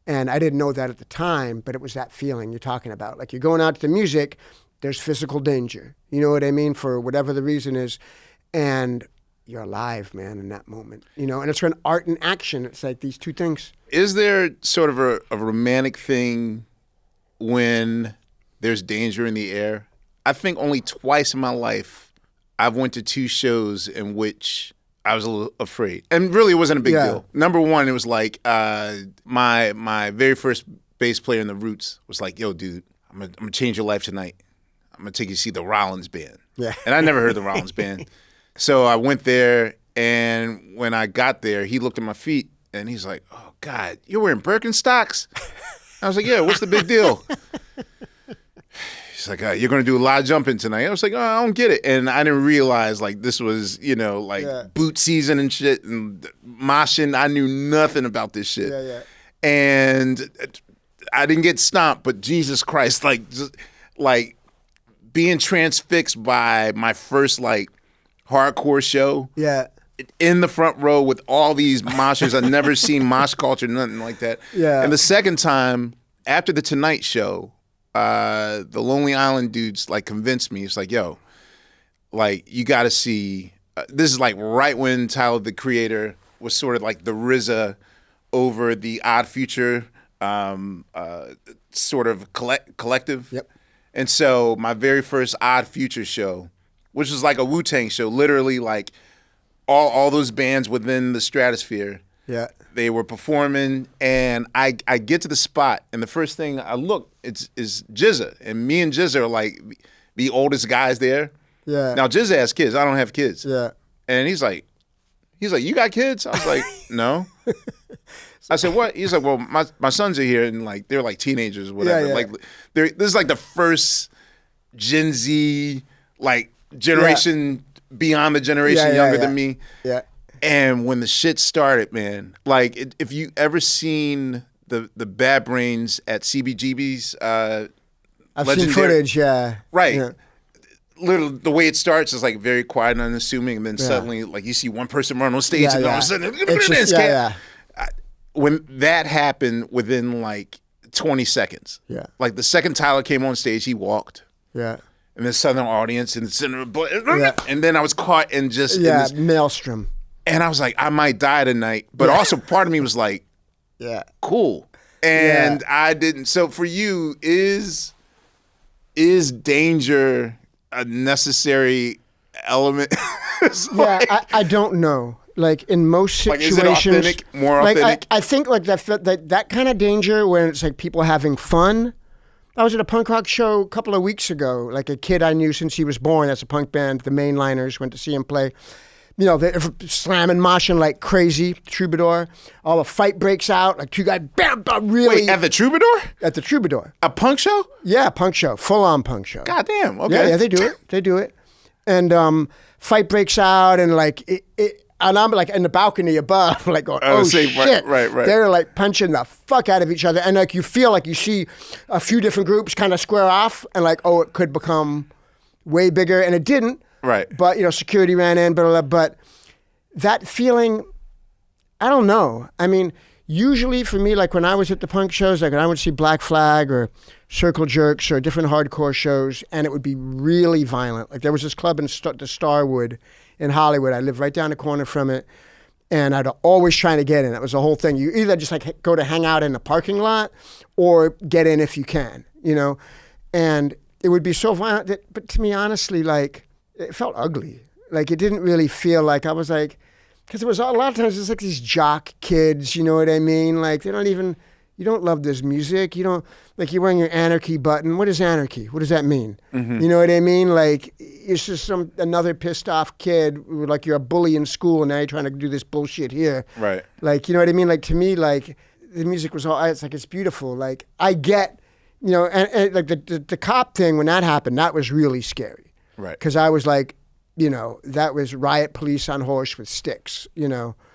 And I didn't know that at the time, but it was that feeling you're talking about. Like you're going out to the music, there's physical danger. You know what I mean? For whatever the reason is. And you're alive, man, in that moment. And it's when art and action, it's like these two things. Is there sort of a romantic thing when there's danger in the air? I think only twice in my life I've went to 2 shows in which I was a little afraid. And really it wasn't a big deal. Number one, it was like my very first bass player in the Roots was like, yo, dude, I'm gonna change your life tonight. I'm going to take you to see the Rollins Band. Yeah. And I never heard the Rollins Band. So I went there, and when I got there, he looked at my feet, and he's like, oh, God, you're wearing Birkenstocks? I was like, yeah, what's the big deal? He's like, you're going to do a lot of jumping tonight. I was like, oh, I don't get it. And I didn't realize, like, this was, boot season and shit, and moshing. I knew nothing about this shit. Yeah. And I didn't get stomped, but Jesus Christ, being transfixed by my first hardcore show in the front row with all these moshers. I've never seen mosh culture, nothing like that. Yeah. And the second time, after the Tonight Show, the Lonely Island dudes convinced me. It's like, yo, you got to see. This is right when Tyler, the Creator, was sort of like the RZA over the Odd Future sort of collective. Yep. And so my very first Odd Future show, which was like a Wu-Tang show, literally all those bands within the stratosphere, they were performing, and I get to the spot, and the first thing I look is Jizza, and me and Jizza are the oldest guys there. Yeah. Now Jizza has kids, I don't have kids. Yeah. And he's like, He's like, you got kids? I was like, no. I said, what? He's like, well, my sons are here, and like they're like teenagers, or whatever. Yeah. Like, this is like the first Gen Z like generation beyond the generation younger than me. Yeah. And when the shit started, man, like if you ever seen the Bad Brains at CBGB's, I've seen footage. Yeah. Right. Yeah. Literally, the way it starts is like very quiet and unassuming, and then suddenly, like you see one person run on stage, and all of a sudden, it's just, when that happened within like 20 seconds. Yeah. Like the second Tyler came on stage, he walked. Yeah. And the southern audience and the center, and then I was caught in just maelstrom. And I was like, I might die tonight, but also part of me was like, cool. And I didn't. So for you, is danger a necessary element? I don't know. Like in most situations, like, is it authentic? More authentic? I think like that kind of danger when it's like people having fun. I was at a punk rock show a couple of weeks ago. Like a kid I knew since he was born. That's a punk band. The Mainliners went to see him play. You know, they're slamming, moshing like crazy. Troubadour. All the fight breaks out. Like two guys, bam, really. Wait, at the Troubadour? At the Troubadour. A punk show? Yeah, punk show. Full on punk show. God damn. Okay. Yeah, they do it. They do it. And fight breaks out, and like it. And I'm like in the balcony above, like going, shit. Right. They're like punching the fuck out of each other. And like you feel like you see a few different groups kind of square off and like, it could become way bigger. And it didn't. Right. But, security ran in, blah, blah, blah. But that feeling, I don't know. I mean, usually for me, like when I was at the punk shows, like when I would see Black Flag or Circle Jerks or different hardcore shows, and it would be really violent. Like there was this club in the Starwood in Hollywood. I lived right down the corner from it, and I'd always trying to get in. That was the whole thing. You either just like go to hang out in the parking lot or get in if you can, and it would be so violent but to me, honestly, like it felt ugly. Like it didn't really feel like I was like, because it was a lot of times it's like these jock kids, you know what I mean? Like they don't even, you don't love this music. You don't, like you're wearing your anarchy button. What is anarchy? What does that mean? Mm-hmm. You know what I mean? Like it's just another pissed off kid, like you're a bully in school and now you're trying to do this bullshit here. Right. Like, you know what I mean? Like to me, like the music was all, it's like, it's beautiful. Like I get, and like the cop thing, when that happened, that was really scary. Right. Because I was like, that was riot police on horse with sticks,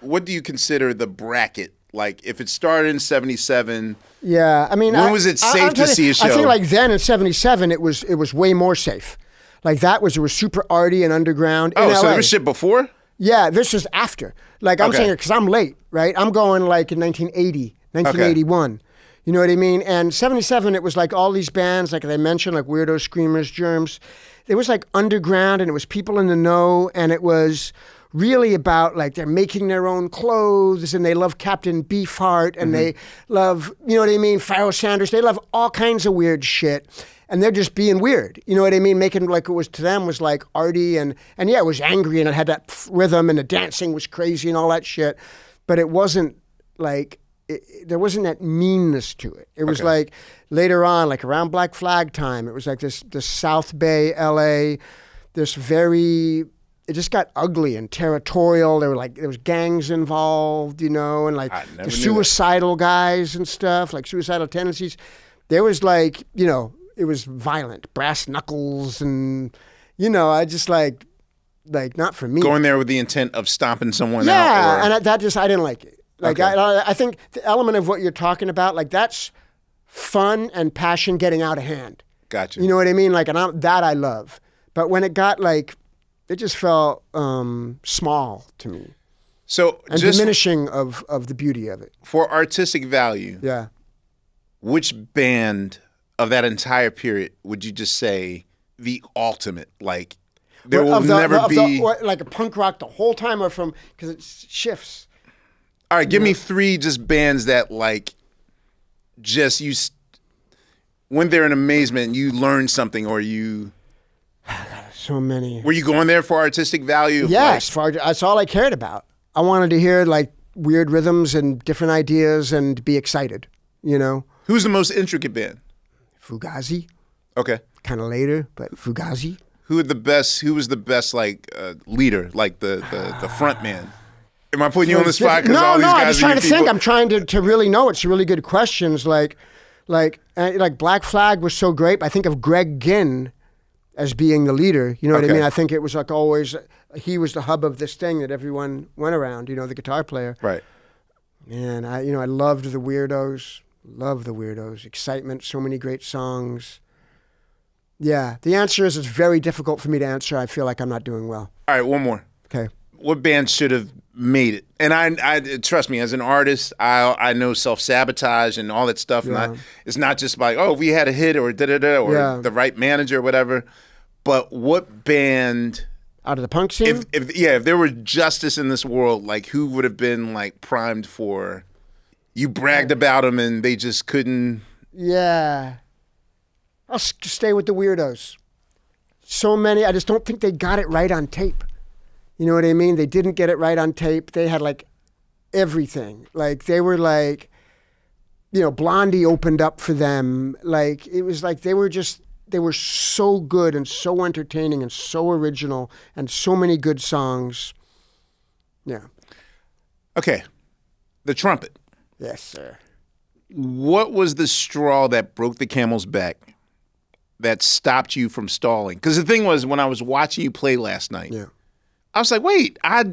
What do you consider the bracket? Like, if it started in 77, yeah, I mean, when was it safe to see a show? I think like then in 77, it was way more safe. Like it was super arty and underground. Oh, in so LA. there was shit before? Yeah, this was after. Like I'm saying it because I'm late, right? I'm going like in 1980, 1981. Okay. You know what I mean? And 77, it was like all these bands, like I mentioned, like Weirdo, Screamers, Germs. It was like underground, and it was people in the know, and it was really about like they're making their own clothes, and they love Captain Beefheart, and they love, you know what I mean, Pharoah Sanders. They love all kinds of weird shit, and they're just being weird. You know what I mean? Making like it was to them was like arty, and yeah, it was angry, and it had that rhythm, and the dancing was crazy and all that shit, but it wasn't like. There wasn't that meanness to it. It was like later on, like around Black Flag time, it was like this South Bay, LA, it just got ugly and territorial. There was gangs involved, and like the suicidal guys and stuff, like suicidal tendencies. There was like, it was violent, brass knuckles, and, I just like not for me. Going there with the intent of stomping someone out. Yeah, and I didn't like it. Like I think the element of what you're talking about, like that's fun and passion getting out of hand. Gotcha. You know what I mean? Like, and that I love. But when it got like, it just felt small to me. So and just diminishing of the beauty of it. For artistic value. Yeah. Which band of that entire period would you just say the ultimate? Like there will never be like a punk rock the whole time, or from because it shifts. All right, give me three just bands that like just when they're in amazement, you learn something, or you. So many. Were you going there for artistic value? Yes, that's all I cared about. I wanted to hear like weird rhythms and different ideas and be excited. Who's the most intricate band? Fugazi. Okay. Kind of later, but Fugazi. Who was the best like leader, like the front man? Am I putting you on the spot? No, all these no. guys I'm just trying to think. I'm trying to really know. It's really good questions. Like Black Flag was so great. I think of Greg Ginn as being the leader. You know what I mean? I think it was like always he was the hub of this thing that everyone went around. You know, the guitar player. Right. And I loved the Weirdos. Love the Weirdos. Excitement. So many great songs. Yeah. The answer is it's very difficult for me to answer. I feel like I'm not doing well. All right, one more. Okay. What band should have made it? And I trust me, as an artist, I know self-sabotage and all that stuff. Yeah. And it's not just like, oh, we had a hit or da-da-da or the right manager or whatever. But what band... Out of the punk scene? If there were justice in this world, like who would have been like primed for... You bragged about them and they just couldn't... Yeah. I'll stay with the Weirdos. So many, I just don't think they got it right on tape. You know what I mean? They didn't get it right on tape. They had like everything. Like they were like, Blondie opened up for them. Like it was like they were so good and so entertaining and so original and so many good songs. Yeah. Okay. The trumpet. Yes, sir. What was the straw that broke the camel's back that stopped you from stalling? Because the thing was, when I was watching you play last night, I was like, wait, I've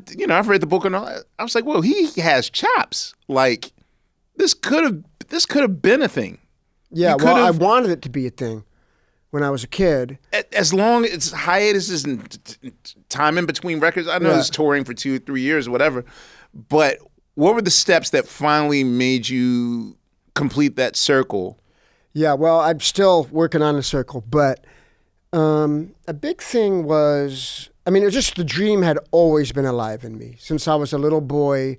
read the book and all that. I was like, well, he has chops. Like, this could have been a thing. Yeah, I wanted it to be a thing when I was a kid. As long as hiatuses and time in between records, I know it's touring for 2-3 years or whatever, but what were the steps that finally made you complete that circle? Yeah, well, I'm still working on the circle, but a big thing was... it was just the dream had always been alive in me since I was a little boy,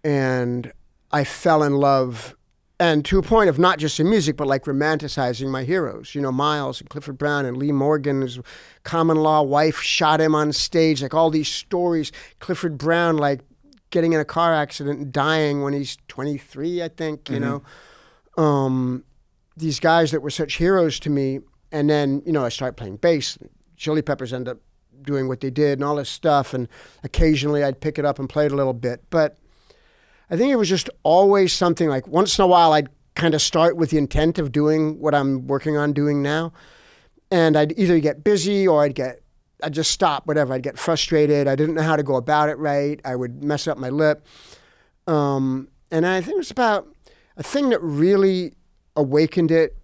and I fell in love, and to a point of not just in music, but like romanticizing my heroes. Miles and Clifford Brown and Lee Morgan, his common law wife shot him on stage, like all these stories. Clifford Brown, like getting in a car accident and dying when he's 23, I think. These guys that were such heroes to me, and then I started playing bass. Chili Peppers ended up doing what they did and all this stuff, and occasionally I'd pick it up and play it a little bit. But I think it was just always something like once in a while I'd kind of start with the intent of doing what I'm working on doing now, and I'd either get busy or I'd just stop, whatever. I'd get frustrated. I didn't know how to go about it right. I would mess up my lip. And I think it was about a thing that really awakened it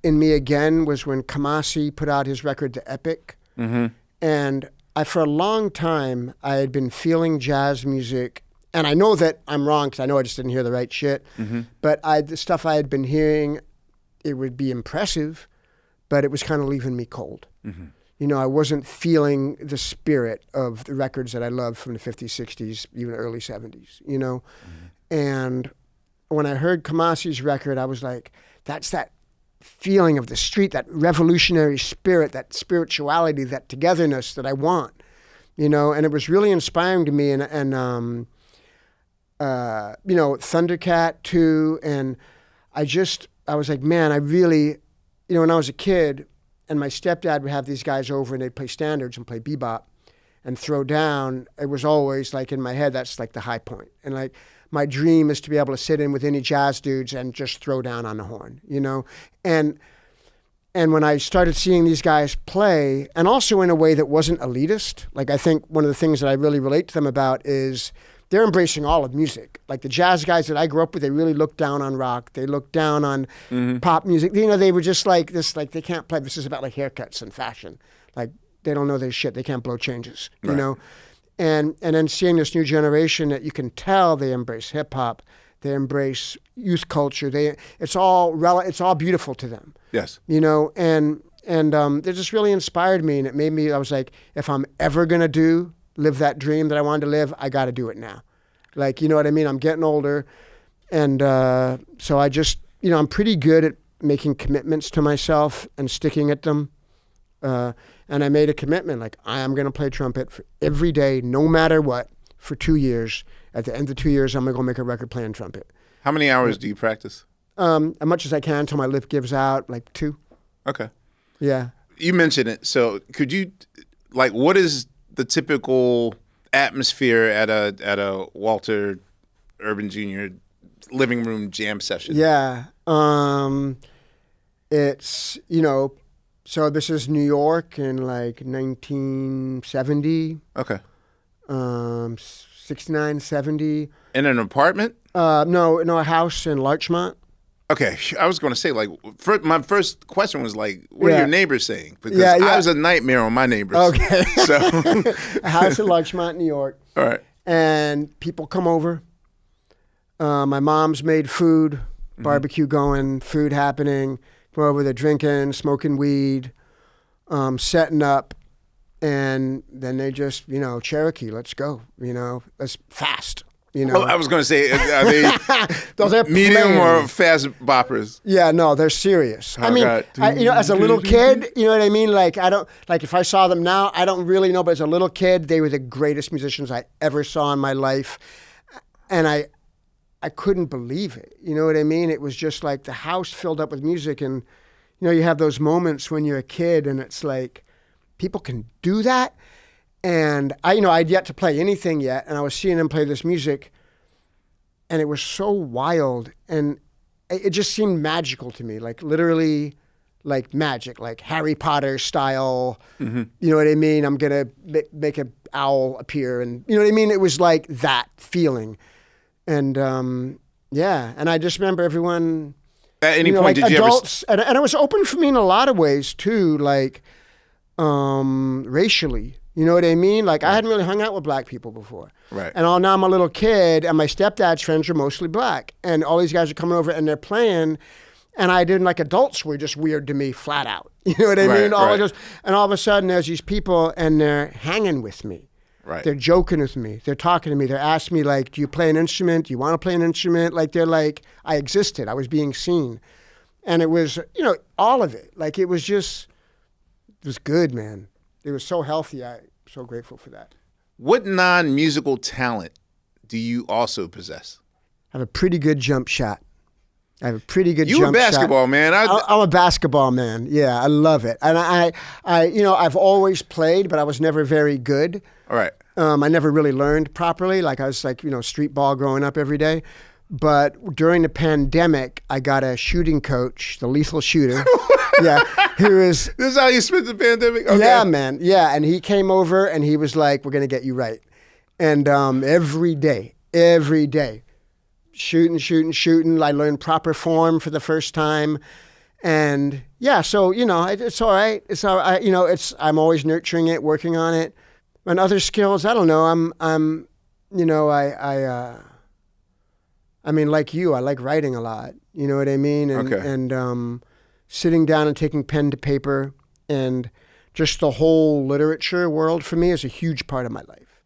in me again was when Kamasi put out his record, The Epic. Mm-hmm. And for a long time, I had been feeling jazz music, and I know that I'm wrong because I know I just didn't hear the right shit, but the stuff I had been hearing, it would be impressive, but it was kind of leaving me cold. I wasn't feeling the spirit of the records that I loved from the 50s, 60s, even early 70s, And when I heard Kamasi's record, I was like, that's that feeling of the street, that revolutionary spirit, that spirituality, that togetherness that I want, and it was really inspiring to me. And Thundercat too. And I was like, man, I really, when I was a kid and my stepdad would have these guys over and they'd play standards and play bebop and throw down, it was always like in my head, that's like the high point. And like, my dream is to be able to sit in with any jazz dudes and just throw down on the horn, And when I started seeing these guys play, and also in a way that wasn't elitist, like I think one of the things that I really relate to them about is they're embracing all of music. Like the jazz guys that I grew up with, they really looked down on rock. They looked down on pop music. They were just like this, like they can't play. This is about like haircuts and fashion. Like they don't know their shit. They can't blow changes, you know? And then seeing this new generation that you can tell they embrace hip hop, they embrace youth culture. It's all beautiful to them. Yes. And they just really inspired me, and it made me. I was like, if I'm ever gonna live that dream that I wanted to live, I got to do it now. Like, you know what I mean? I'm getting older, and so I just, I'm pretty good at making commitments to myself and sticking at them. And I made a commitment, like I am going to play trumpet for every day, no matter what, for 2 years. At the end of 2 years, I'm going to go make a record playing trumpet. How many hours do you practice? As much as I can until my lip gives out, like 2. Okay. Yeah. You mentioned it. So could you, like, what is the typical atmosphere at a Walter Urban Jr. living room jam session? Yeah. It's, so this is New York in like 1970. Okay. 69, 70. In an apartment? No, a house in Larchmont. Okay, I was going to say, like, my first question was, like, what are your neighbors saying? Because I was a nightmare on my neighbors. Okay. So. A house in Larchmont, New York. All right. And people come over. My mom's made food, barbecue going, food happening. Come over, they're drinking, smoking weed, setting up. And then they just, Cherokee, let's go. Let's fast. I was going to say, are they they're medium playing. or fast boppers? Yeah, no, they're serious. Oh, I mean, God. as a little kid, you know what I mean? Like, I don't, like, if I saw them now, I don't really know, but as a little kid, they were the greatest musicians I ever saw in my life. And I couldn't believe it. You know what I mean? It was just like the house filled up with music. And, you have those moments when you're a kid and it's like, people can do that. And I'd yet to play anything yet, and I was seeing them play this music, and it was so wild, and it just seemed magical to me, like literally, like magic, like Harry Potter style. You know what I mean? I'm gonna make an owl appear, and you know what I mean? It was like that feeling, and and I just remember everyone. At any point, like did adults, you ever? And it was open for me in a lot of ways too, like racially. You know what I mean? Like, I hadn't really hung out with black people before. Right. And now I'm a little kid, and my stepdad's friends are mostly black. And all these guys are coming over, and they're playing, and I didn't, like, adults were just weird to me, flat out. You know what I mean? And all of a sudden, there's these people, and they're hanging with me. Right. They're joking with me. They're talking to me. They're asking me, like, do you play an instrument? Do you want to play an instrument? Like, they're like, I existed. I was being seen. And it was, all of it. Like, it was good, man. It was so healthy. I'm so grateful for that. What non-musical talent do you also possess? I have a pretty good jump shot. You a basketball man. I'm a basketball man. Yeah, I love it. And I've always played, but I was never very good. All right. I never really learned properly. Like I was like, street ball growing up every day. But during the pandemic, I got a shooting coach, the lethal shooter. Yeah, he was. This is how you spent the pandemic? Okay. Yeah, man. Yeah, and he came over and he was like, we're going to get you right. And every day, shooting. I learned proper form for the first time. And yeah, so, it's all right. It's all right. I'm always nurturing it, working on it. And other skills, I don't know. I mean, like you, I like writing a lot. You know what I mean? And, okay. And sitting down and taking pen to paper, and just the whole literature world for me is a huge part of my life.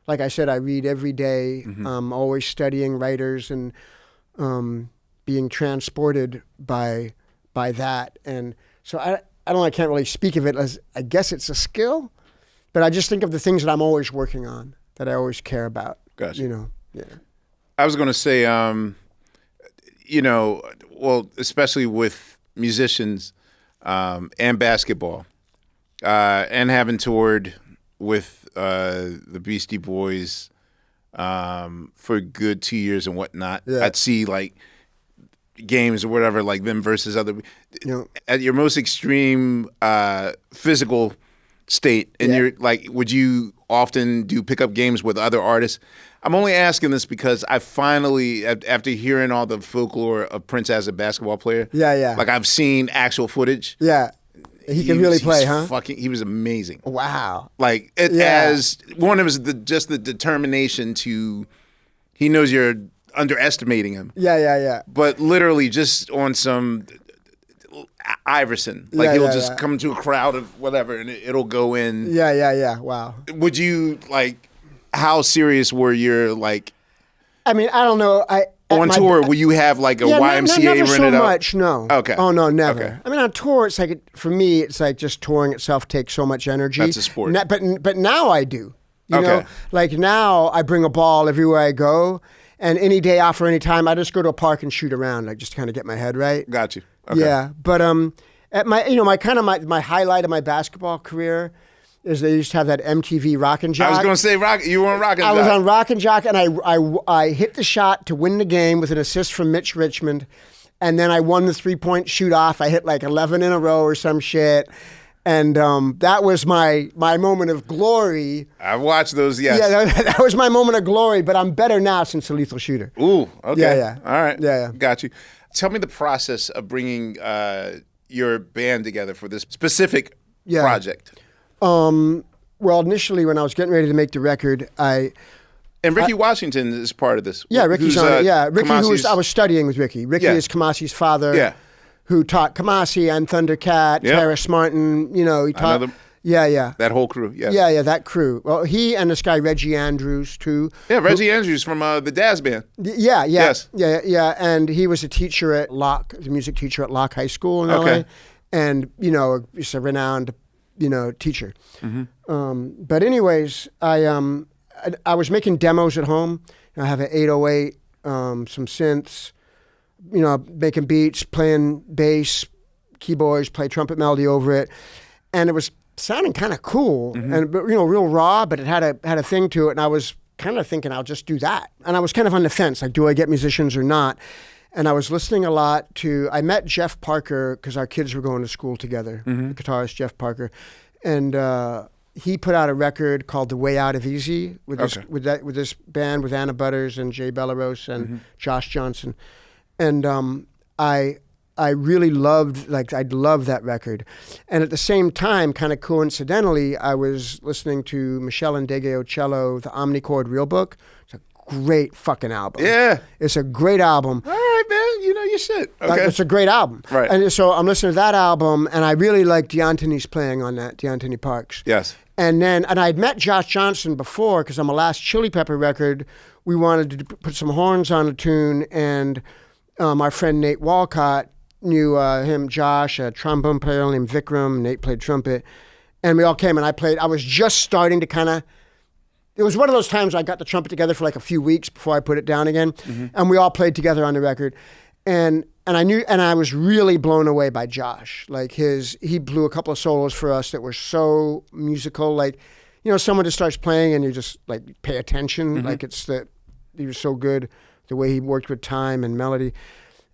Like I said, I read every day. Always studying writers and being transported by that. And so I don't know, I can't really speak of it as, I guess it's a skill, but I just think of the things that I'm always working on, that I always care about. Gotcha. Yeah. I was going to say, well, especially with musicians and basketball, and having toured with the Beastie Boys for a good 2 years and whatnot. Yeah. I'd see like games or whatever, like them versus other. At your most extreme physical state, and you're like, would you often do pickup games with other artists? I'm only asking this because I finally, after hearing all the folklore of Prince as a basketball player, like I've seen actual footage. Yeah, he can really play, huh? He was amazing. Wow. Like as one of his, just the determination to, he knows you're underestimating him. Yeah. But literally just on some Iverson, like he'll just come to a crowd of whatever, and it'll go in. Yeah. Wow. Would you like? How serious were your like? I mean, I don't know. On tour, will you have like a YMCA never rented so out? much, no. Okay. Oh no, never. Okay. I mean, on tour, it's like for me, it's like just touring itself takes so much energy. That's a sport. But now I do. You know, like now I bring a ball everywhere I go, and any day off or any time, I just go to a park and shoot around, like just kind of get my head right. Got you. Okay. Yeah, but at my highlight of my basketball career is they used to have that MTV Rock and Jock. I was going to say rock. You were on Rock and Jock. I was on Rock and Jock, and I hit the shot to win the game with an assist from Mitch Richmond, and then I won the 3-point shoot off. I hit like 11 in a row or some shit. And that was my moment of glory. I've watched those, yes. Yeah, that was my moment of glory, but I'm better now since The Lethal Shooter. Ooh, okay. Yeah. All right. Yeah. Got you. Tell me the process of bringing your band together for this specific project. Well, initially when I was getting ready to make the record, And Ricky Washington is part of this. Yeah, Ricky's on it. Yeah, Ricky, I was studying with Ricky. Ricky is Kamasi's father. Yeah. Who taught Kamasi and Thundercat, Terrace Martin, he taught... That whole crew, yes. Yeah, that crew. Well, he and this guy, Reggie Andrews, too. Yeah, Reggie Andrews from the Daz Band. Yeah. Yes. Yeah, and he was a teacher at Locke, the music teacher at Locke High School in LA. And, he's a renowned, teacher. Mm-hmm. But anyways, I was making demos at home. I have an 808, some synths, making beats, playing bass, keyboards, play trumpet melody over it, and it was sounding kind of cool and real raw, but it had a thing to it, and I was kind of thinking I'll just do that, and I was kind of on the fence, like, do I get musicians or not? And I was listening a lot I met Jeff Parker because our kids were going to school together, the guitarist Jeff Parker, and he put out a record called "The Way Out of Easy" with this band with Anna Butters and Jay Bellerose and Josh Johnson. And I really loved, I loved that record. And at the same time, kind of coincidentally, I was listening to Michelle Ndegeocello, the Omnichord Real Book. It's a great fucking album. Yeah. It's a great album. All right, man. You know your shit. Okay. It's a great album. Right. And so I'm listening to that album, and I really like D'Antoni's playing on that, D'Antoni Parks. Yes. And I'd met Josh Johnson before, because on my last Chili Pepper record, we wanted to put some horns on a tune, and... our friend Nate Walcott knew him, Josh, a trombone player named Vikram. Nate played trumpet. And we all came and I was just starting to it was one of those times I got the trumpet together for like a few weeks before I put it down again. Mm-hmm. And we all played together on the record. And I was really blown away by Josh. Like he blew a couple of solos for us that were so musical. Like, someone just starts playing and you just like pay attention. Mm-hmm. Like he was so good. The way he worked with time and melody.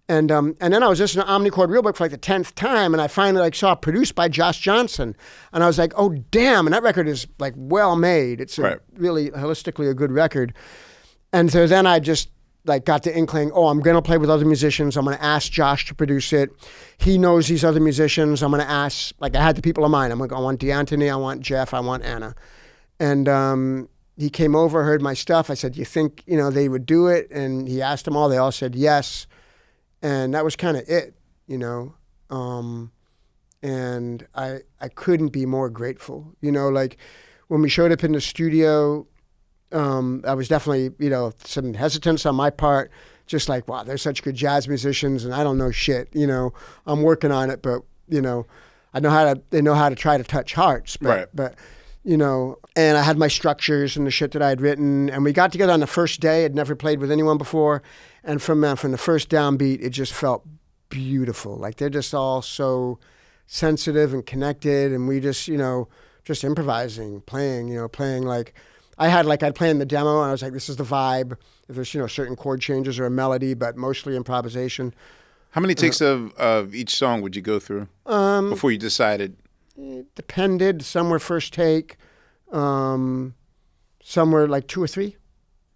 And then I was listening to Omnichord Real Book for like the 10th time, and I finally saw it produced by Josh Johnson. And I was like, oh, damn, and that record is like well made. It's really holistically a good record. And so then I just like got the inkling, I'm going to play with other musicians. I'm going to ask Josh to produce it. He knows these other musicians. I'm going to ask, I had the people in mind. I'm like, I want D'Antoni, I want Jeff, I want Anna. And he came over, heard my stuff. I said, you think, they would do it? And he asked them all. They all said yes. And that was kind of it, and I couldn't be more grateful. Like when we showed up in the studio, I was definitely, some hesitance on my part, just like, wow, they're such good jazz musicians and I don't know shit, I'm working on it, but, they know how to try to touch hearts, but and I had my structures and the shit that I had written, and we got together on the first day. I'd never played with anyone before, and from the first downbeat, it just felt beautiful. Like they're just all so sensitive and connected, and we just improvising, playing like I'd play in the demo, and I was like, this is the vibe. If there's certain chord changes or a melody, but mostly improvisation. How many takes of each song would you go through before you decided? It depended. Some were first take. Some were like 2 or 3.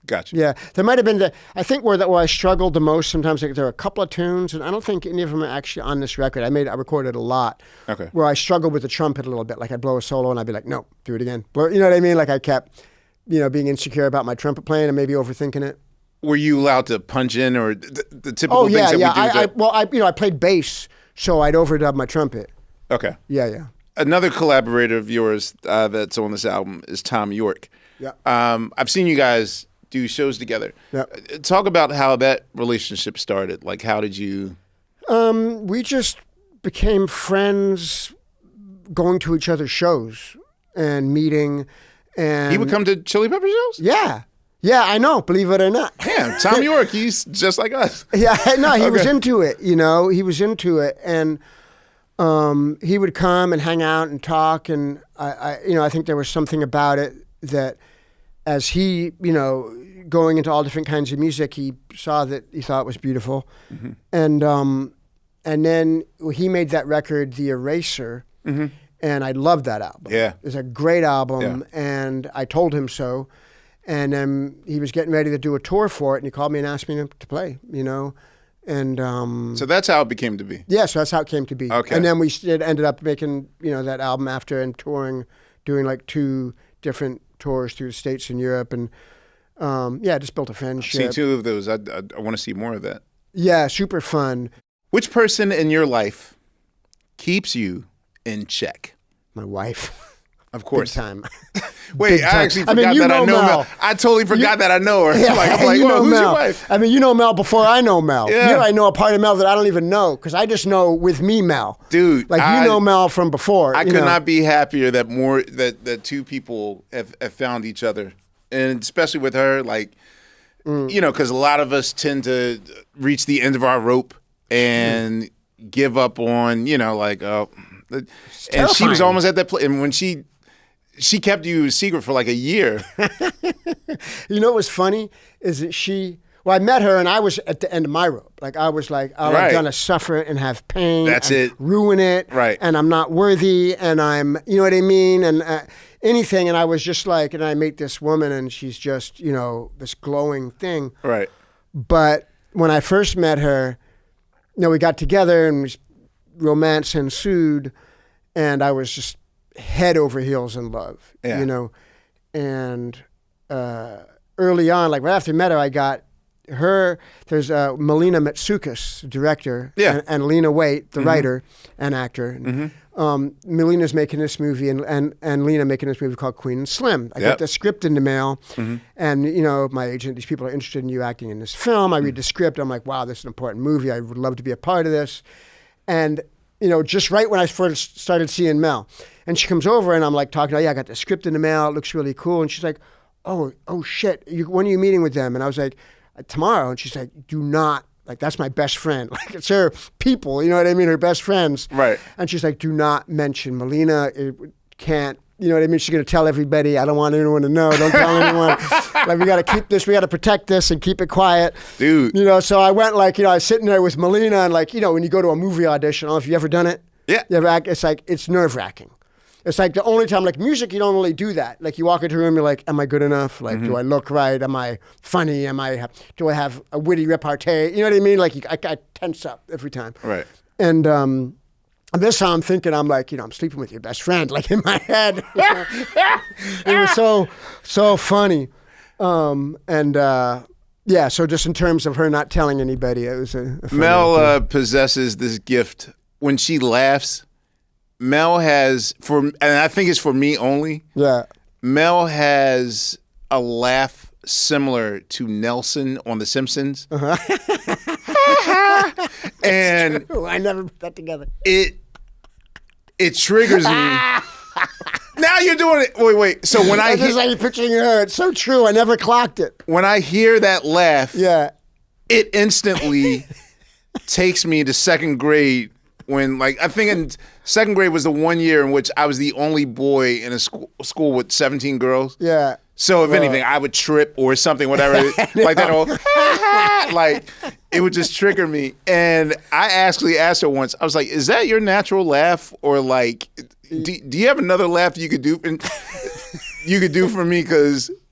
Gotcha. Yeah, there might have been I think where I struggled the most sometimes. Like, there are a couple of tunes, and I don't think any of them are actually on this record. I recorded a lot. Okay. Where I struggled with the trumpet a little bit. Like I'd blow a solo and I'd be like, no, do it again. You know what I mean? Like I kept, being insecure about my trumpet playing and maybe overthinking it. Were you allowed to punch in or the typical things that we do? I played bass, so I'd overdub my trumpet. Okay. Yeah. Another collaborator of yours that's on this album is Thom Yorke. Yeah. I've seen you guys do shows together. Yeah. Talk about how that relationship started. Like, how did you? We just became friends, going to each other's shows and meeting. And he would come to Chili Pepper shows? Yeah. Yeah, I know, believe it or not. Damn, Thom Yorke, he's just like us. Yeah, no, he was into it, He was into it. And he would come and hang out and talk, and I think there was something about it that as he, going into all different kinds of music, he saw that he thought was beautiful. Mm-hmm. And then he made that record, The Eraser, mm-hmm. and I loved that album. Yeah. It was a great album, and I told him so. And he was getting ready to do a tour for it, and he called me and asked me to play, And so that's how it became to be. Yeah, so that's how it came to be. Okay. And then we ended up making, that album after and touring, doing like 2 different tours through the States and Europe, and just built a friendship. I've seen 2 of those. I want to see more of that. Yeah, super fun. Which person in your life keeps you in check? My wife. Of course. Big time. Wait, Big time. I actually forgot that I know Mel. I totally forgot that I know her. Yeah, I'm like, who's Mel. your wife? I mean, you know Mel before I know Mel. Yeah. I know a part of Mel that I don't even know, because I just know with me Mel. Dude. Like, you know Mel from before. I could not be happier that that 2 people have found each other. And especially with her, like, because a lot of us tend to reach the end of our rope and give up on, and she was almost at that place. And when she kept you a secret for like a year. What was funny is that I met her and I was at the end of my rope. Like, I was like, I'm going to suffer and have pain. That's it. Ruin it. Right. And I'm not worthy. And I'm, you know what I mean? And anything. And I was just like, and I meet this woman and she's just, this glowing thing. Right. But when I first met her, we got together and romance ensued. And I was just head over heels in love, and early on, like right after I met her, I got her. There's Melina Matsoukas, director, and Lena Waite, the writer and actor. Mm-hmm. Melina's making this movie, and Lena making this movie called Queen and Slim. I got the script in the mail, and my agent, these people are interested in you acting in this film. I read the script, I'm like, wow, this is an important movie. I would love to be a part of this, and just right when I first started seeing Mel. And she comes over and I'm like talking to her, I got the script in the mail, it looks really cool. And she's like, oh shit, when are you meeting with them? And I was like, tomorrow. And she's like, do not, like, that's my best friend. Like, it's her people, you know what I mean? Her best friends. Right. And she's like, do not mention Melina. It can't, you know what I mean? She's going to tell everybody, I don't want anyone to know. Don't tell anyone. Like, we got to keep this, we got to protect this and keep it quiet. Dude. So I went like, I was sitting there with Melina and like, when you go to a movie audition, I don't know if you ever done it. Yeah. You ever act, it's like, it's nerve-wracking. It's like the only time, like music, you don't really do that. Like you walk into a room, you're like, am I good enough? Like, do I look right? Am I funny? Do I have a witty repartee? You know what I mean? Like I tense up every time. Right. And this time I'm thinking, I'm like, I'm sleeping with your best friend, like in my head. It was so funny. So just in terms of her not telling anybody, it was a funny Mel possesses this gift. When she laughs, Mel has, and I think it's for me only. Yeah. Mel has a laugh similar to Nelson on The Simpsons. Uh-huh. And true. I never put that together. It triggers me. Now you're doing it. Wait. So when I this is how you're picturing her. It's so true. I never clocked it. When I hear that laugh, it instantly takes me to second grade. When, I think in second grade was the one year in which I was the only boy in a school with 17 girls. Yeah. So if anything, I would trip or something, whatever, like that. Like it would just trigger me. And I actually asked her once. I was like, "Is that your natural laugh, or like, do you have another laugh you could do? You could do for me?"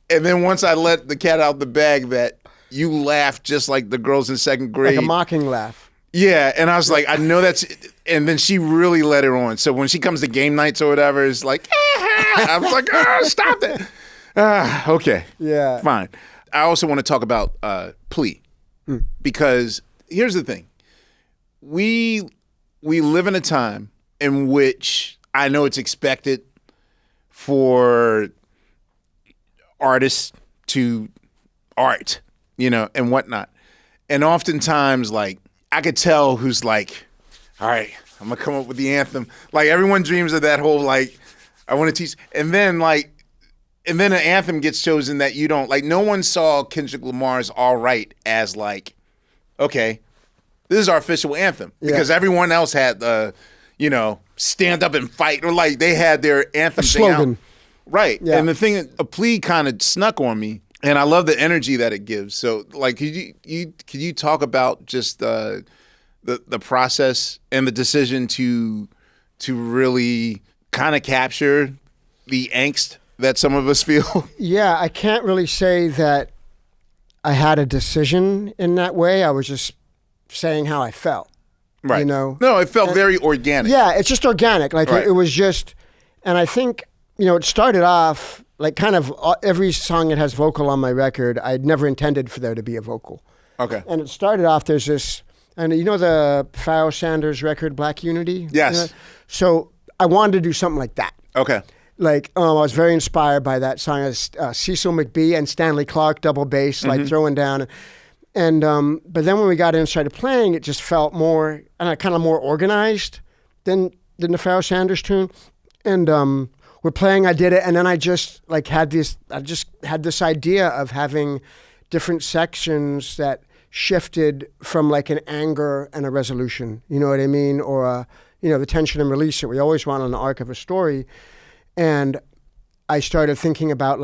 And then once I let the cat out the bag, that you laugh just like the girls in second grade, like a mocking laugh. Yeah, and I was like, I know that's, and then she really let it on. So when she comes to game nights or whatever, it's like, I was like, stop that. Okay. Yeah. Fine. I also want to talk about Plea, because here's the thing. We live in a time in which I know it's expected for artists to art, and whatnot. And oftentimes, I could tell who's like, all right, I'm going to come up with the anthem. Like, everyone dreams of that whole, I want to teach. And then, an anthem gets chosen that you don't. No one saw Kendrick Lamar's All Right as, okay, this is our official anthem. Yeah. Because everyone else had the, stand up and fight, or like they had their anthem slogan. Right. Yeah. And the thing, a plea kind of snuck on me, and I love the energy that it gives. So, like, could you talk about just the process and the decision to really kind of capture the angst that some of us feel? Yeah, I can't really say that I had a decision in that way. I was just saying how I felt. Right. No, it felt very organic. Yeah, it's just organic. Like Right. it was just, and I think, it started off like kind of every song that has vocal on my record, I'd never intended for there to be a vocal. Okay. And it started off, there's this, and the Pharoah Sanders record, Black Unity? Yes. So I wanted to do something like that. Okay. Like, I was very inspired by that song. Cecil McBee and Stanley Clarke double bass, like throwing down. And but then when we got in and started playing, it just felt more, kind of more organized than the Pharoah Sanders tune. And we're playing, I did it, and then I just had this idea of having different sections that shifted from like an anger and a resolution, you know what I mean? Or, the tension and release that we always want on the arc of a story. And I started thinking about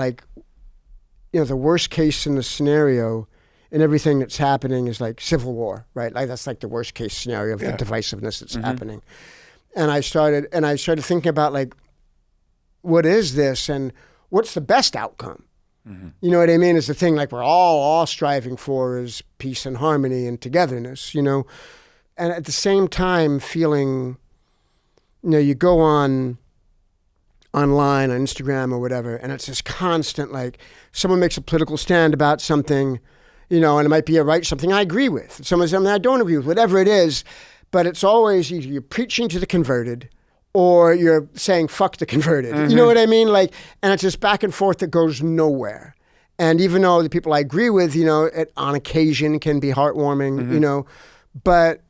the worst case in the scenario and everything that's happening is like civil war, right? Like that's like the worst case scenario of the divisiveness that's happening. And I started thinking about like, what is this and what's the best outcome? You know what I mean? Is the thing like we're all striving for is peace and harmony and togetherness, And at the same time feeling, you go online on Instagram or whatever, and it's this constant, like someone makes a political stand about something, and it might be something I agree with. Something I don't agree with, whatever it is, but it's always either you're preaching to the converted or you're saying fuck the converted. You know what I mean? Like, and it's this back and forth that goes nowhere. And even though the people I agree with, on occasion can be heartwarming, but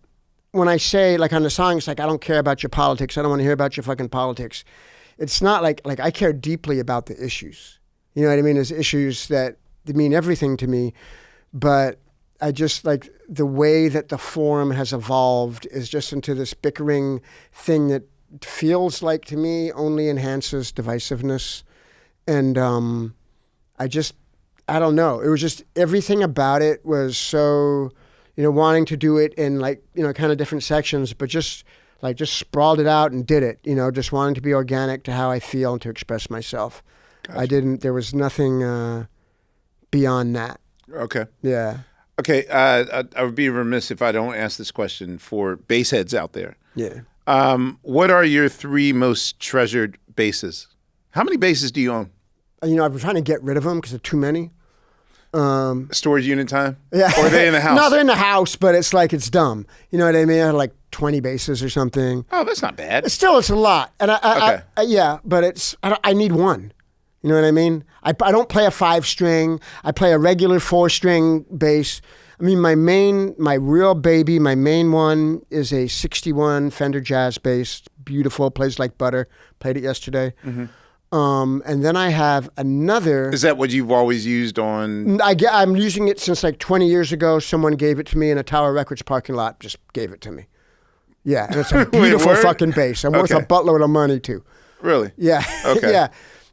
when I say, like on the song, it's like, I don't care about your politics. I don't want to hear about your fucking politics. It's not like I care deeply about the issues. You know what I mean? There's issues that mean everything to me, but I just like the way that the form has evolved is just into this bickering thing that feels like to me only enhances divisiveness. And I don't know. It was just everything about it was so, wanting to do it in kind of different sections, but just sprawled it out and did it, just wanting to be organic to how I feel and to express myself. Gotcha. There was nothing beyond that. Okay. Yeah. Okay. I would be remiss if I don't ask this question for bass heads out there. Yeah. What are your 3 most treasured basses? How many basses do you own? I've been trying to get rid of them because there are too many. Storage unit time? Yeah. Or are they in the house? No, they're in the house, but it's like, it's dumb. You know what I mean? I had like 20 basses or something. Oh, that's not bad. Still, it's a lot. And yeah, but I need one. You know what I mean? I don't play a 5-string. I play a regular 4-string bass. I mean, my main one is a 61 Fender Jazz bass. Beautiful, plays like butter. Played it yesterday. And then I have another. Is that what you've always used on? I'm using it since like 20 years ago. Someone gave it to me in a Tower Records parking lot. Just gave it to me. Yeah, and it's a beautiful fucking bass. I'm worth a buttload of money too. Really? Yeah. Okay. Yeah.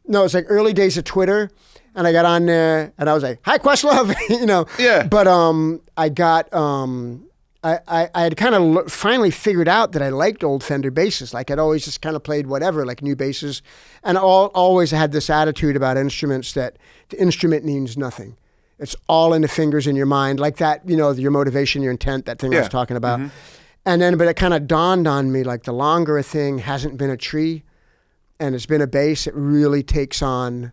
No, it's like early days of Twitter, and I got on there, and I was like, "Hi, Questlove," Yeah. But I got I had kind of finally figured out that I liked old Fender basses. Like I'd always just kind of played whatever, like new basses, and always had this attitude about instruments that the instrument means nothing. It's all in the fingers in your mind, like that. Your motivation, your intent, that thing I was talking about. And then, but it kind of dawned on me, like the longer a thing hasn't been a tree, and it's been a bass, it really takes on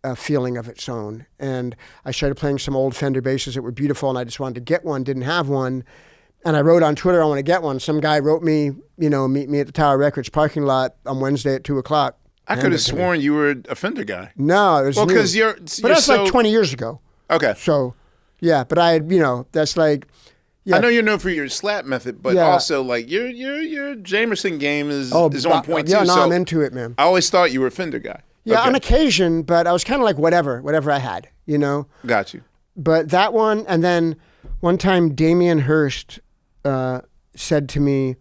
a feeling of its own. And I started playing some old Fender basses that were beautiful, and I just wanted to get one, didn't have one. And I wrote on Twitter, I want to get one. Some guy wrote me, meet me at the Tower Records parking lot on Wednesday at 2:00. I could have sworn you were a Fender guy. No, it was because you're but that's like 20 years ago. Okay. So, yeah, but that's like. Yeah. I know you're known for your slap method, but also like your Jamerson game is on point too. Yeah, no, so I'm into it, man. I always thought you were a Fender guy. Yeah, on occasion, but I was kind of like whatever I had, Got you. But that one, and then one time Damien Hirst said to me,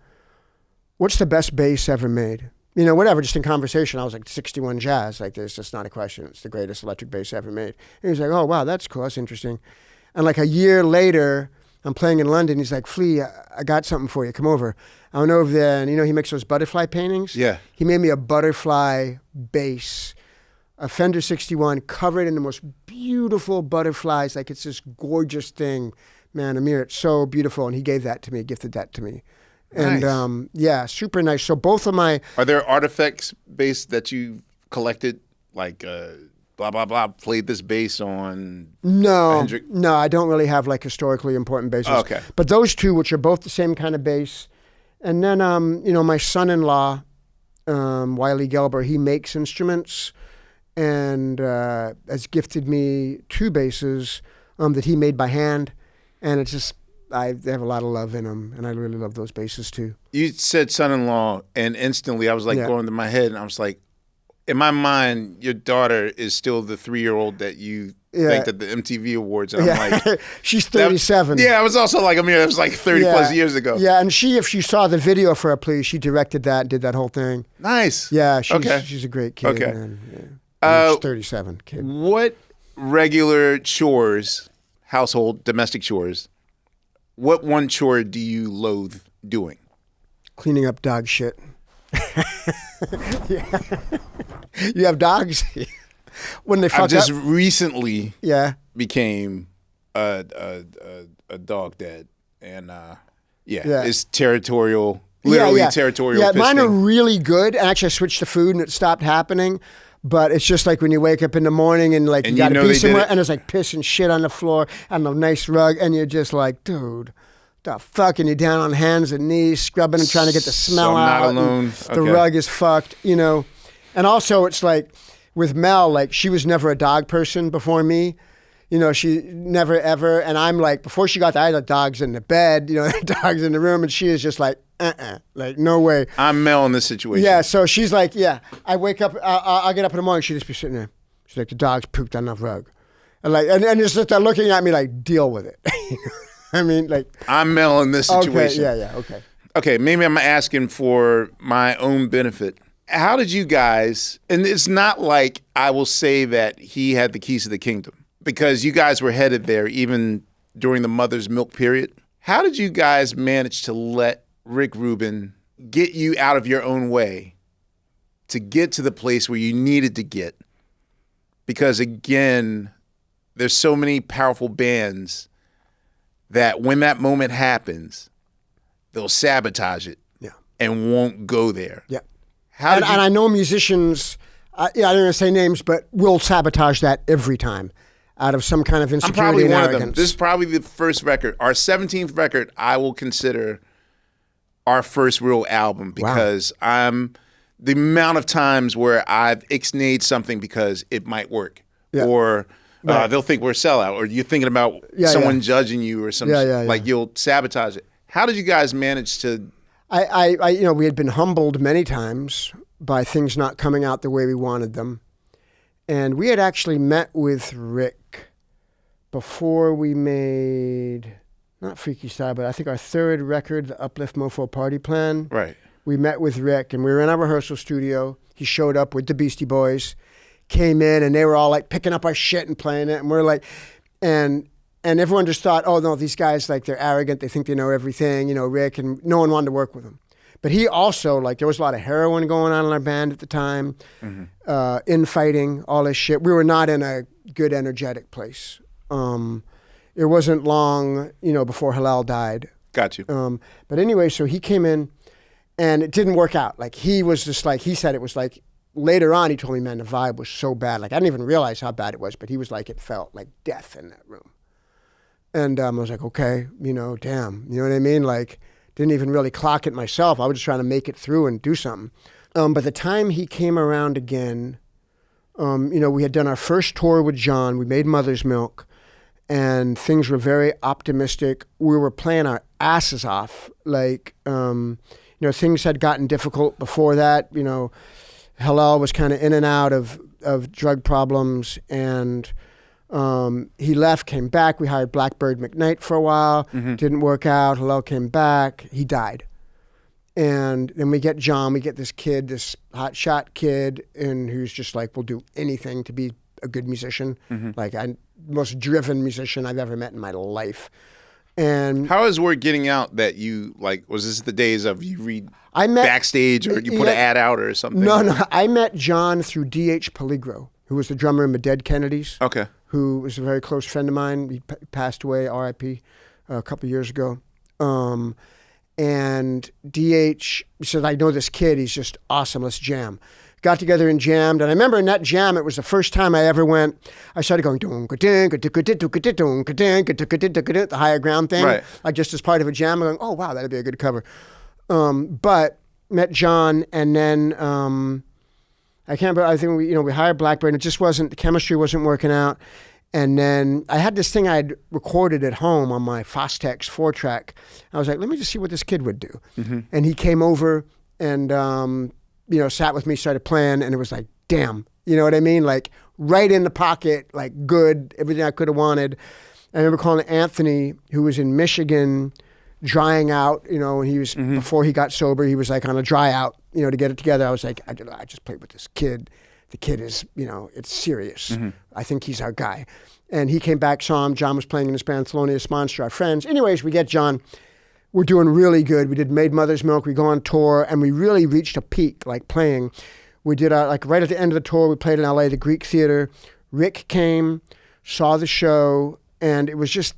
what's the best bass ever made? You know, whatever, just in conversation, I was like 61 Jazz. Like, there's just not a question. It's the greatest electric bass ever made. And he was like, oh, wow, that's cool. That's interesting. And like a year later, I'm playing in London. He's like, Flea, I got something for you. Come over. I went over there, and you know, he makes those butterfly paintings. Yeah. He made me a butterfly bass, a Fender 61, covered in the most beautiful butterflies. Like, it's this gorgeous thing. Man, Amir, it's so beautiful. And he gave that to me, gifted that to me. And Nice. yeah, super nice. So both of my Are there artifacts based that you collected, like blah blah blah played this bass on? no, Hendrix? no, I don't really have like historically important basses. Oh, okay. But those two, which are both the same kind of bass, and then you know, my son-in-law, Wiley Gelber, he makes instruments, and has gifted me two basses that he made by hand, and it's just. They have a lot of love in them, and I really love those basses too. You said son-in-law, and instantly I was like going to my head, and I was like, in my mind, your daughter is still the 3-year-old that you thanked at the MTV Awards. And I'm like, she's 37. I was also like, I mean, that was like 30 plus years ago. Yeah, and if she saw the video for a Plea, she directed that and did that whole thing. Nice. Yeah, she's a great kid. Okay. Man. Yeah. She's 37, kid. What regular chores, household, domestic chores, what one chore do you loathe doing? Cleaning up dog shit. Yeah. You have dogs? When they fuck I just up? recently Yeah. became a dog dad, and it's territorial, literally territorial. Yeah, mine are pisting. really good. Actually, I switched to food and it stopped happening. But it's just like when you wake up in the morning and like you got to be somewhere and there's like piss and shit on the floor and a nice rug and you're just like, dude, the fuck? And you're down on hands and knees scrubbing and trying to get the smell so I'm out. not alone. The rug is fucked, you know. And also it's like with Mel, like she was never a dog person before me. You know, she never ever. And I'm like, before she got there, I had the dogs in the bed, you know, dogs in the room. And she is just like, like, no way. I'm Mel in this situation. Yeah, so she's like, I wake up, I'll get up in the morning, she'd just be sitting there. She's like, the dog's pooped on the rug. And like, and just they're looking at me like, deal with it. I mean, like. I'm Mel in this situation. Okay, okay. Okay, maybe I'm asking for my own benefit. How did you guys, and it's not like I will say that he had the keys to the kingdom, because you guys were headed there even during the mother's milk period. How did you guys manage to let Rick Rubin get you out of your own way to get to the place where you needed to get? Because again, there's so many powerful bands that when that moment happens, they'll sabotage it and won't go there. Yeah. And I know musicians, I don't want to say names, but will sabotage that every time out of some kind of insecurity I'm probably and one arrogance. of them. This is probably the first record. Our 17th record, I will consider our first real album, because I'm the amount of times where I've ixnayed something because it might work, or they'll think we're a sellout, or you're thinking about someone judging you or something. Like you'll sabotage it. How did you guys manage to? I you know, we had been humbled many times by things not coming out the way we wanted them, and we had actually met with Rick before we made. Not Freaky Style, but I think our third record, the Uplift Mofo Party Plan. Right. We met with Rick, and we were in our rehearsal studio. He showed up with the Beastie Boys, came in, and they were all like picking up our shit and playing it. And we're like, and everyone just thought, oh no, these guys, like, they're arrogant. They think they know everything, you know, Rick, and no one wanted to work with him. But he also, like, there was a lot of heroin going on in our band at the time, infighting, all this shit. We were not in a good, energetic place. It wasn't long, you know, before Hillel died. Got you. But anyway, so he came in, and it didn't work out. Like, he was just like, he said it was like, later on, he told me, man, the vibe was so bad. Like, I didn't even realize how bad it was, but he was like, it felt like death in that room. And I was like, okay, you know, damn. You know what I mean? Like, didn't even really clock it myself. I was just trying to make it through and do something. But the time he came around again, you know, we had done our first tour with John. We made Mother's Milk. And things were very optimistic. We were playing our asses off. Like, you know, things had gotten difficult before that. You know, Hillel was kind of in and out of drug problems. And he left, came back. We hired Blackbird McKnight for a while. Didn't work out. Hillel came back. He died. And then we get John, we get this kid, this hotshot kid, and who's just like, will do anything to be a good musician. Like, most driven musician I've ever met in my life. And how is word getting out that you, like, was this the days of you read backstage or you put an ad out or something? No. I met John through D.H. Peligro, who was the drummer in the Dead Kennedys. Okay. Who was a very close friend of mine. He passed away, R.I.P., a couple of years ago. And D.H. said, I know this kid. He's just awesome. Let's jam. Got together and jammed. And I remember in that jam, it was the first time I ever went, I started going, the higher ground thing. Right. Like just as part of a jam, I'm going, oh, wow, that'd be a good cover. But met John, and then I can't remember, I think we hired Blackbird, and it just wasn't, the chemistry wasn't working out. And then I had this thing I'd recorded at home on my Fostex 4-track. I was like, let me just see what this kid would do. And he came over and, sat with me, started playing, and it was like, damn, you know what I mean? Like right in the pocket, like good, everything I could have wanted. I remember calling Anthony, who was in Michigan, drying out, when he was, before he got sober, he was like on a dry out, to get it together. I was like, I just played with this kid. The kid is, it's serious. I think he's our guy. And he came back, saw him. John was playing in his band, Thelonious Monster, our friends. Anyways, we get John. We're doing really good. We did Made Mother's Milk. We go on tour, and we really reached a peak, like playing. We did, right at the end of the tour, we played in LA, the Greek Theater. Rick came, saw the show, and it was just,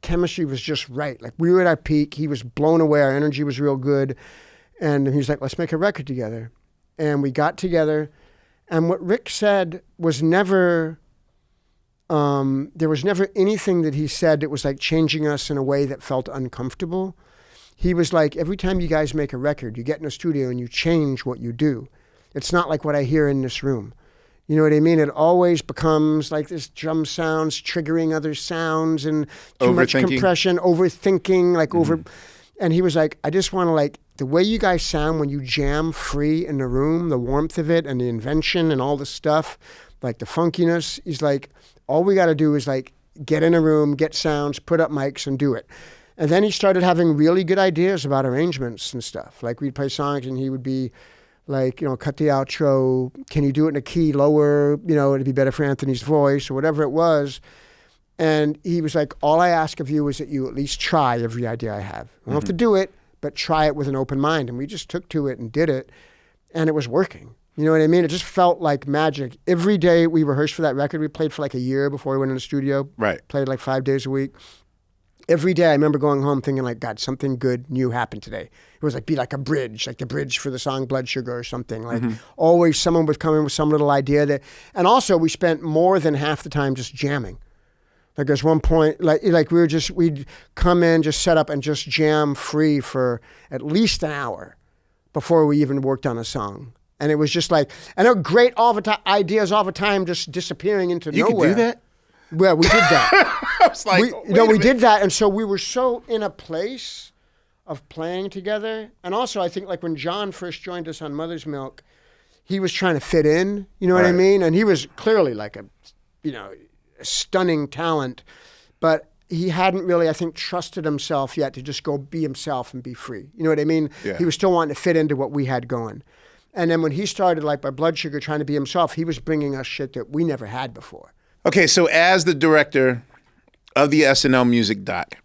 chemistry was just right. Like we were at our peak. He was blown away. Our energy was real good. And he was like, let's make a record together. And we got together. And what Rick said was never, there was never anything that he said that was like changing us in a way that felt uncomfortable. He was like, every time you guys make a record, you get in a studio and you change what you do. It's not like what I hear in this room. You know what I mean? It always becomes like this drum sounds triggering other sounds and too much compression, overthinking, like over. And he was like, I just want to like, the way you guys sound when you jam free in the room, the warmth of it and the invention and all the stuff, like the funkiness, he's like, all we got to do is like get in a room, get sounds, put up mics and do it. And then he started having really good ideas about arrangements and stuff. Like we'd play songs and he would be like, cut the outro. Can you do it in a key lower? It'd be better for Anthony's voice or whatever it was. And he was like, all I ask of you is that you at least try every idea I have. You don't have to do it, but try it with an open mind. And we just took to it and did it. And it was working. You know what I mean? It just felt like magic. Every day we rehearsed for that record. We played for like a year before we went in the studio. Right. Played like 5 days a week. Every day I remember going home thinking like, God, something good new happened today. It was like, be like a bridge, like the bridge for the song Blood Sugar or something. Like always someone would come in with some little idea that, and also we spent more than half the time just jamming. Like there's one point, we'd come in, just set up and just jam free for at least an hour before we even worked on a song. And it was just like, and there were great ideas all the time just disappearing into nowhere. You could do that? Well, we did that. I was like, we did that. And so we were so in a place of playing together. And also I think like when John first joined us on Mother's Milk, he was trying to fit in, you know what I mean? And he was clearly like a stunning talent, but he hadn't really, I think, trusted himself yet to just go be himself and be free. You know what I mean? Yeah. He was still wanting to fit into what we had going. And then when he started, like by Blood Sugar, trying to be himself, he was bringing us shit that we never had before. Okay, so as the director of the SNL music doc,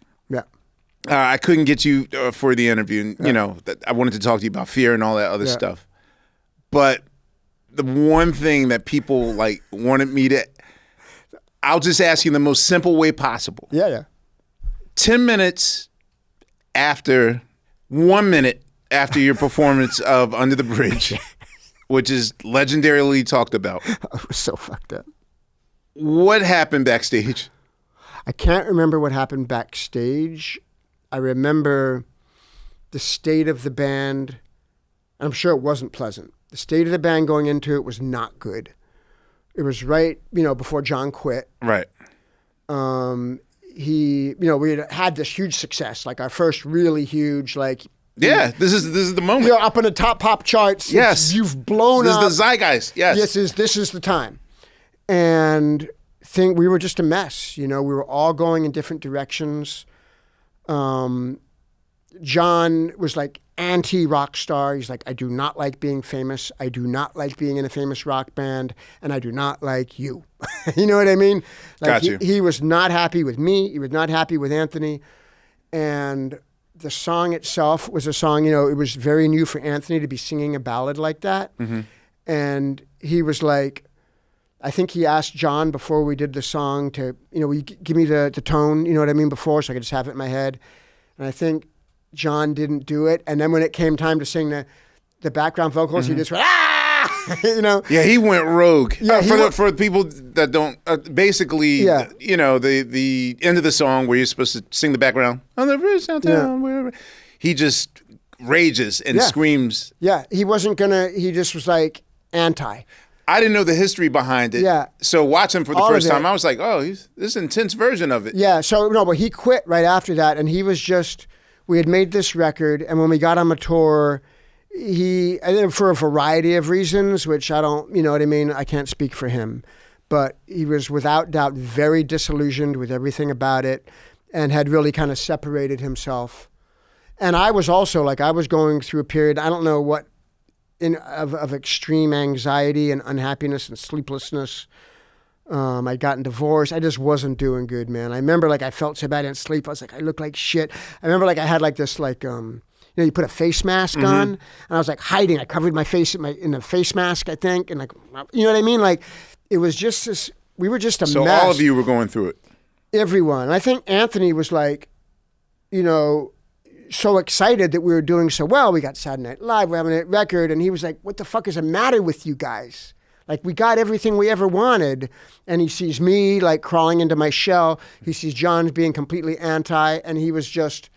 I couldn't get you for the interview. And, I wanted to talk to you about fear and all that other stuff. But the one thing that people like wanted me to, I'll just ask you in the most simple way possible. 10 minutes after, 1 minute after your performance of Under the Bridge, which is legendarily talked about. I was so fucked up. What happened backstage? I can't remember what happened backstage. I remember the state of the band. I'm sure it wasn't pleasant. The state of the band going into it was not good. It was right, before John quit. Right. We had this huge success, like our first really huge, like. Yeah, this is the moment. You're up in the top pop charts. Yes. You've blown up. This is the zeitgeist. Yes. This is the time. And we were just a mess. We were all going in different directions. John was like anti-rock star. He's like, I do not like being famous. I do not like being in a famous rock band, and I do not like you. You know what I mean? Like Got you. He was not happy with me. He was not happy with Anthony. And the song itself was a song, you know, it was very new for Anthony to be singing a ballad like that. Mm-hmm. And he was like, I think he asked John before we did the song to, you know, will you give me the tone, you know what I mean, before, so I could just have it in my head. And I think John didn't do it. And then when it came time to sing the background vocals, he just went, you know? Yeah, he went rogue. Yeah, for people that don't, basically, you know, the end of the song where you're supposed to sing the background, on the bridge downtown, wherever, he just rages and screams. Yeah, he wasn't he just was like anti. I didn't know the history behind it. Yeah. So watching for the All first of it. time, I was like, oh, this is an intense version of it. Yeah, so no, but he quit right after that, and he was just, we had made this record, and when we got on the tour, I think for a variety of reasons, which I don't, you know what I mean, I can't speak for him, but he was without doubt very disillusioned with everything about it and had really kind of separated himself. And I was also, like, I was going through a period, I don't know what, of extreme anxiety and unhappiness and sleeplessness. I'd gotten divorced. I just wasn't doing good, man. I remember, like, I felt so bad I didn't sleep. I was like, I look like shit. I remember, like, I had like this, like, you know, you put a face mask on, and I was like hiding. I covered my face in a face mask, I think, and like, you know what I mean? Like, it was just this. We were just a mess. So all of you were going through it. Everyone. And I think Anthony was like, you know, so excited that we were doing so well. We got Saturday Night Live, we're having a record, and he was like, what the fuck is the matter with you guys? Like, we got everything we ever wanted. And he sees me, like, crawling into my shell. He sees John being completely anti, and he was just,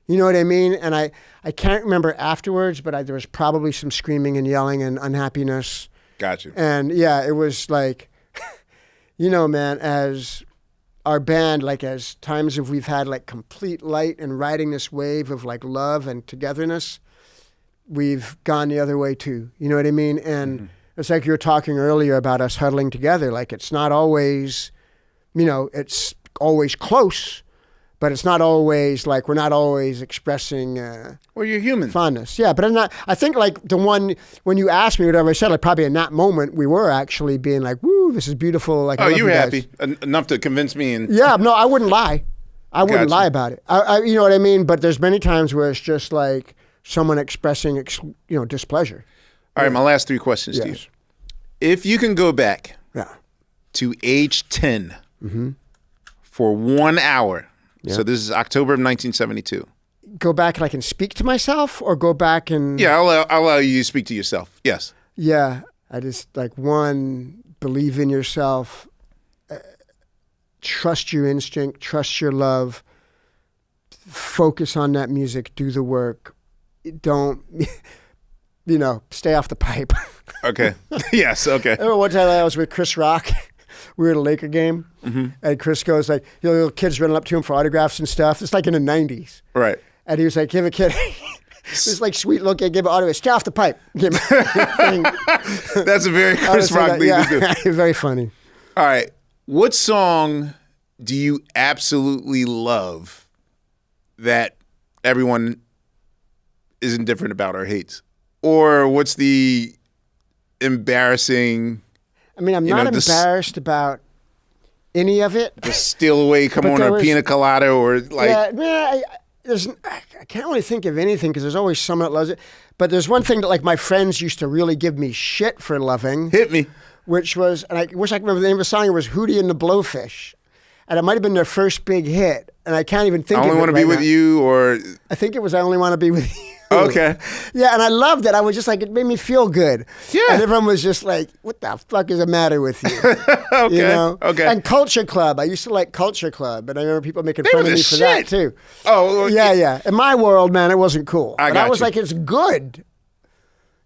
you know what I mean? And I can't remember afterwards, but there was probably some screaming and yelling and unhappiness. Got you. And yeah, it was like, you know, man, as our band, like, as times if we've had like complete light and riding this wave of like love and togetherness, we've gone the other way too. You know what I mean? And it's like you were talking earlier about us huddling together. Like, it's not always, you know, it's always close, but it's not always like, we're not always expressing well, you're human. fondness. Yeah, but I think like when you asked me whatever I said, like probably in that moment we were actually being like, woo, this is beautiful. Like, oh, I love you were guys. happy enough to convince me. And Yeah, no, I wouldn't lie. I wouldn't Gotcha. lie about it. I, you know what I mean? But there's many times where it's just like someone expressing, you know, displeasure. all right, my last three questions to you. Yes. If you can go back Yeah. to age 10 for 1 hour, so this is October of 1972. Go back and I can speak to myself, or go back and Yeah, I'll allow you to speak to yourself. Yes. Yeah, I just like, one, believe in yourself, trust your instinct, trust your love, focus on that music, do the work. Don't, you know, stay off the pipe. Okay. Yes. Okay. I remember one time I was with Chris Rock. We were at a Laker game, and Chris goes like, you know, little kids running up to him for autographs and stuff. It's like in the 90s. Right. And he was like, give a kid, this like sweet little kid, give an autograph, stay off the pipe. Give him That's a very Chris Rock thing to do. Very funny. All right. What song do you absolutely love that everyone is indifferent about or hates? Or what's the embarrassing, I mean, I'm not embarrassed about any of it. the steal away, come But on, there or was- pina colada, or like, I can't really think of anything because there's always someone that loves it. But there's one thing that like my friends used to really give me shit for loving, hit me. which was, and I wish I could remember the name of the song. It was Hootie and the Blowfish, and it might have been their first big hit. And I can't even think. I of only it want to right be with now. you, or I think it was I Only Want to Be With You. okay. Yeah, and I loved it. I was just like, it made me feel good. Yeah. And everyone was just like, what the fuck is the matter with you? Okay. You know? Okay. And Culture Club. I used to like Culture Club, and I remember people making They fun were of the me for that shit. too. Oh, Yeah. In my world, man, it wasn't cool. I But got I was you. like, it's good.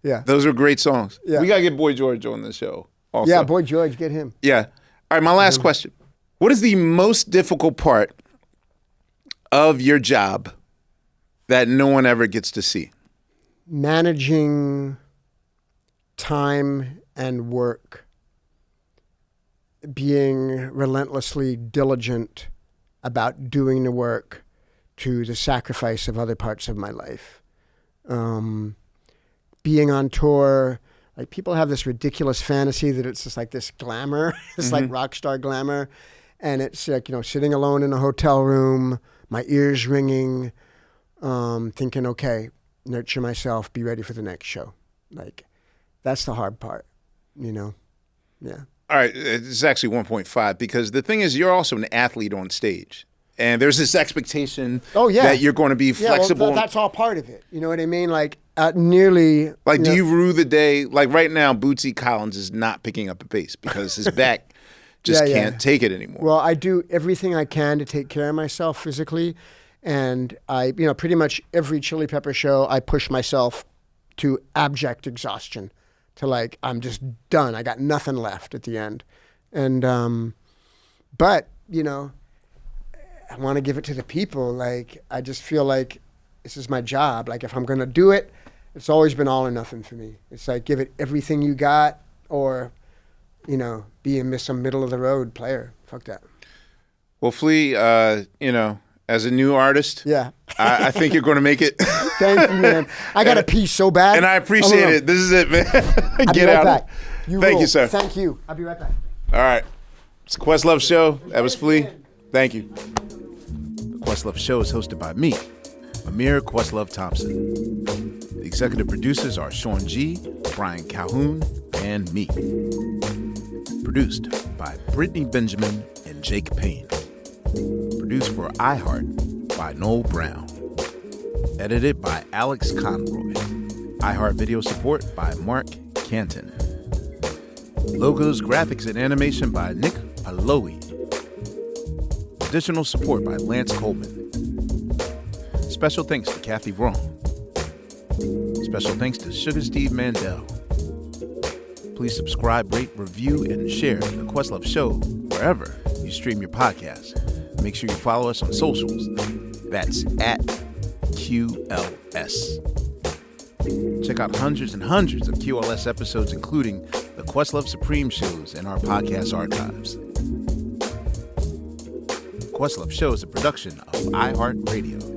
Yeah. Those are great songs. Yeah. We gotta get Boy George on the show. Also. Yeah, Boy George, get him. Yeah. All right, my last question. What is the most difficult part of your job that no one ever gets to see? Managing time and work. Being relentlessly diligent about doing the work to the sacrifice of other parts of my life. Being on tour, like people have this ridiculous fantasy that it's just like this glamour, it's like rock star glamour. And it's like, sitting alone in a hotel room, my ears ringing, thinking, okay, nurture myself, be ready for the next show. Like, that's the hard part, Yeah. All right, it's actually 1.5 because the thing is you're also an athlete on stage. And there's this expectation that you're going to be flexible. Well, that's all part of it. You know what I mean? Like, nearly... Like, do you rue the day... Like, right now, Bootsy Collins is not picking up a bass because his back just can't take it anymore. Well, I do everything I can to take care of myself physically. And I, pretty much every Chili Pepper show, I push myself to abject exhaustion. To like, I'm just done. I got nothing left at the end. And, but, I want to give it to the people. Like, I just feel like this is my job. Like, if I'm going to do it, it's always been all or nothing for me. It's like, give it everything you got or, be some middle of the road player. Fuck that. Well, Flea, as a new artist, I think you're going to make it. Thank you, man. I got to pee so bad. And I appreciate it. This is it, man. Get out. Back. Thank you, sir. Thank you. I'll be right back. All right. It's the Questlove Show. That was Flea. Thank you. The Questlove Show is hosted by me, Amir Questlove Thompson. The executive producers are Sean G., Brian Calhoun, and me. Produced by Brittany Benjamin and Jake Payne. Produced for iHeart by Noel Brown. Edited by Alex Conroy. iHeart video support by Mark Canton. Logos, graphics, and animation by Nick Paloe. Additional support by Lance Coleman. Special thanks to Kathy Wrong. Special thanks to Sugar Steve Mandel. Please subscribe, rate, review, and share the Questlove Show wherever you stream your podcast. Make sure you follow us on socials. That's at QLS. Check out hundreds and hundreds of QLS episodes, including the Questlove Supreme shows in our podcast archives. Questlove Show is a production of iHeartRadio.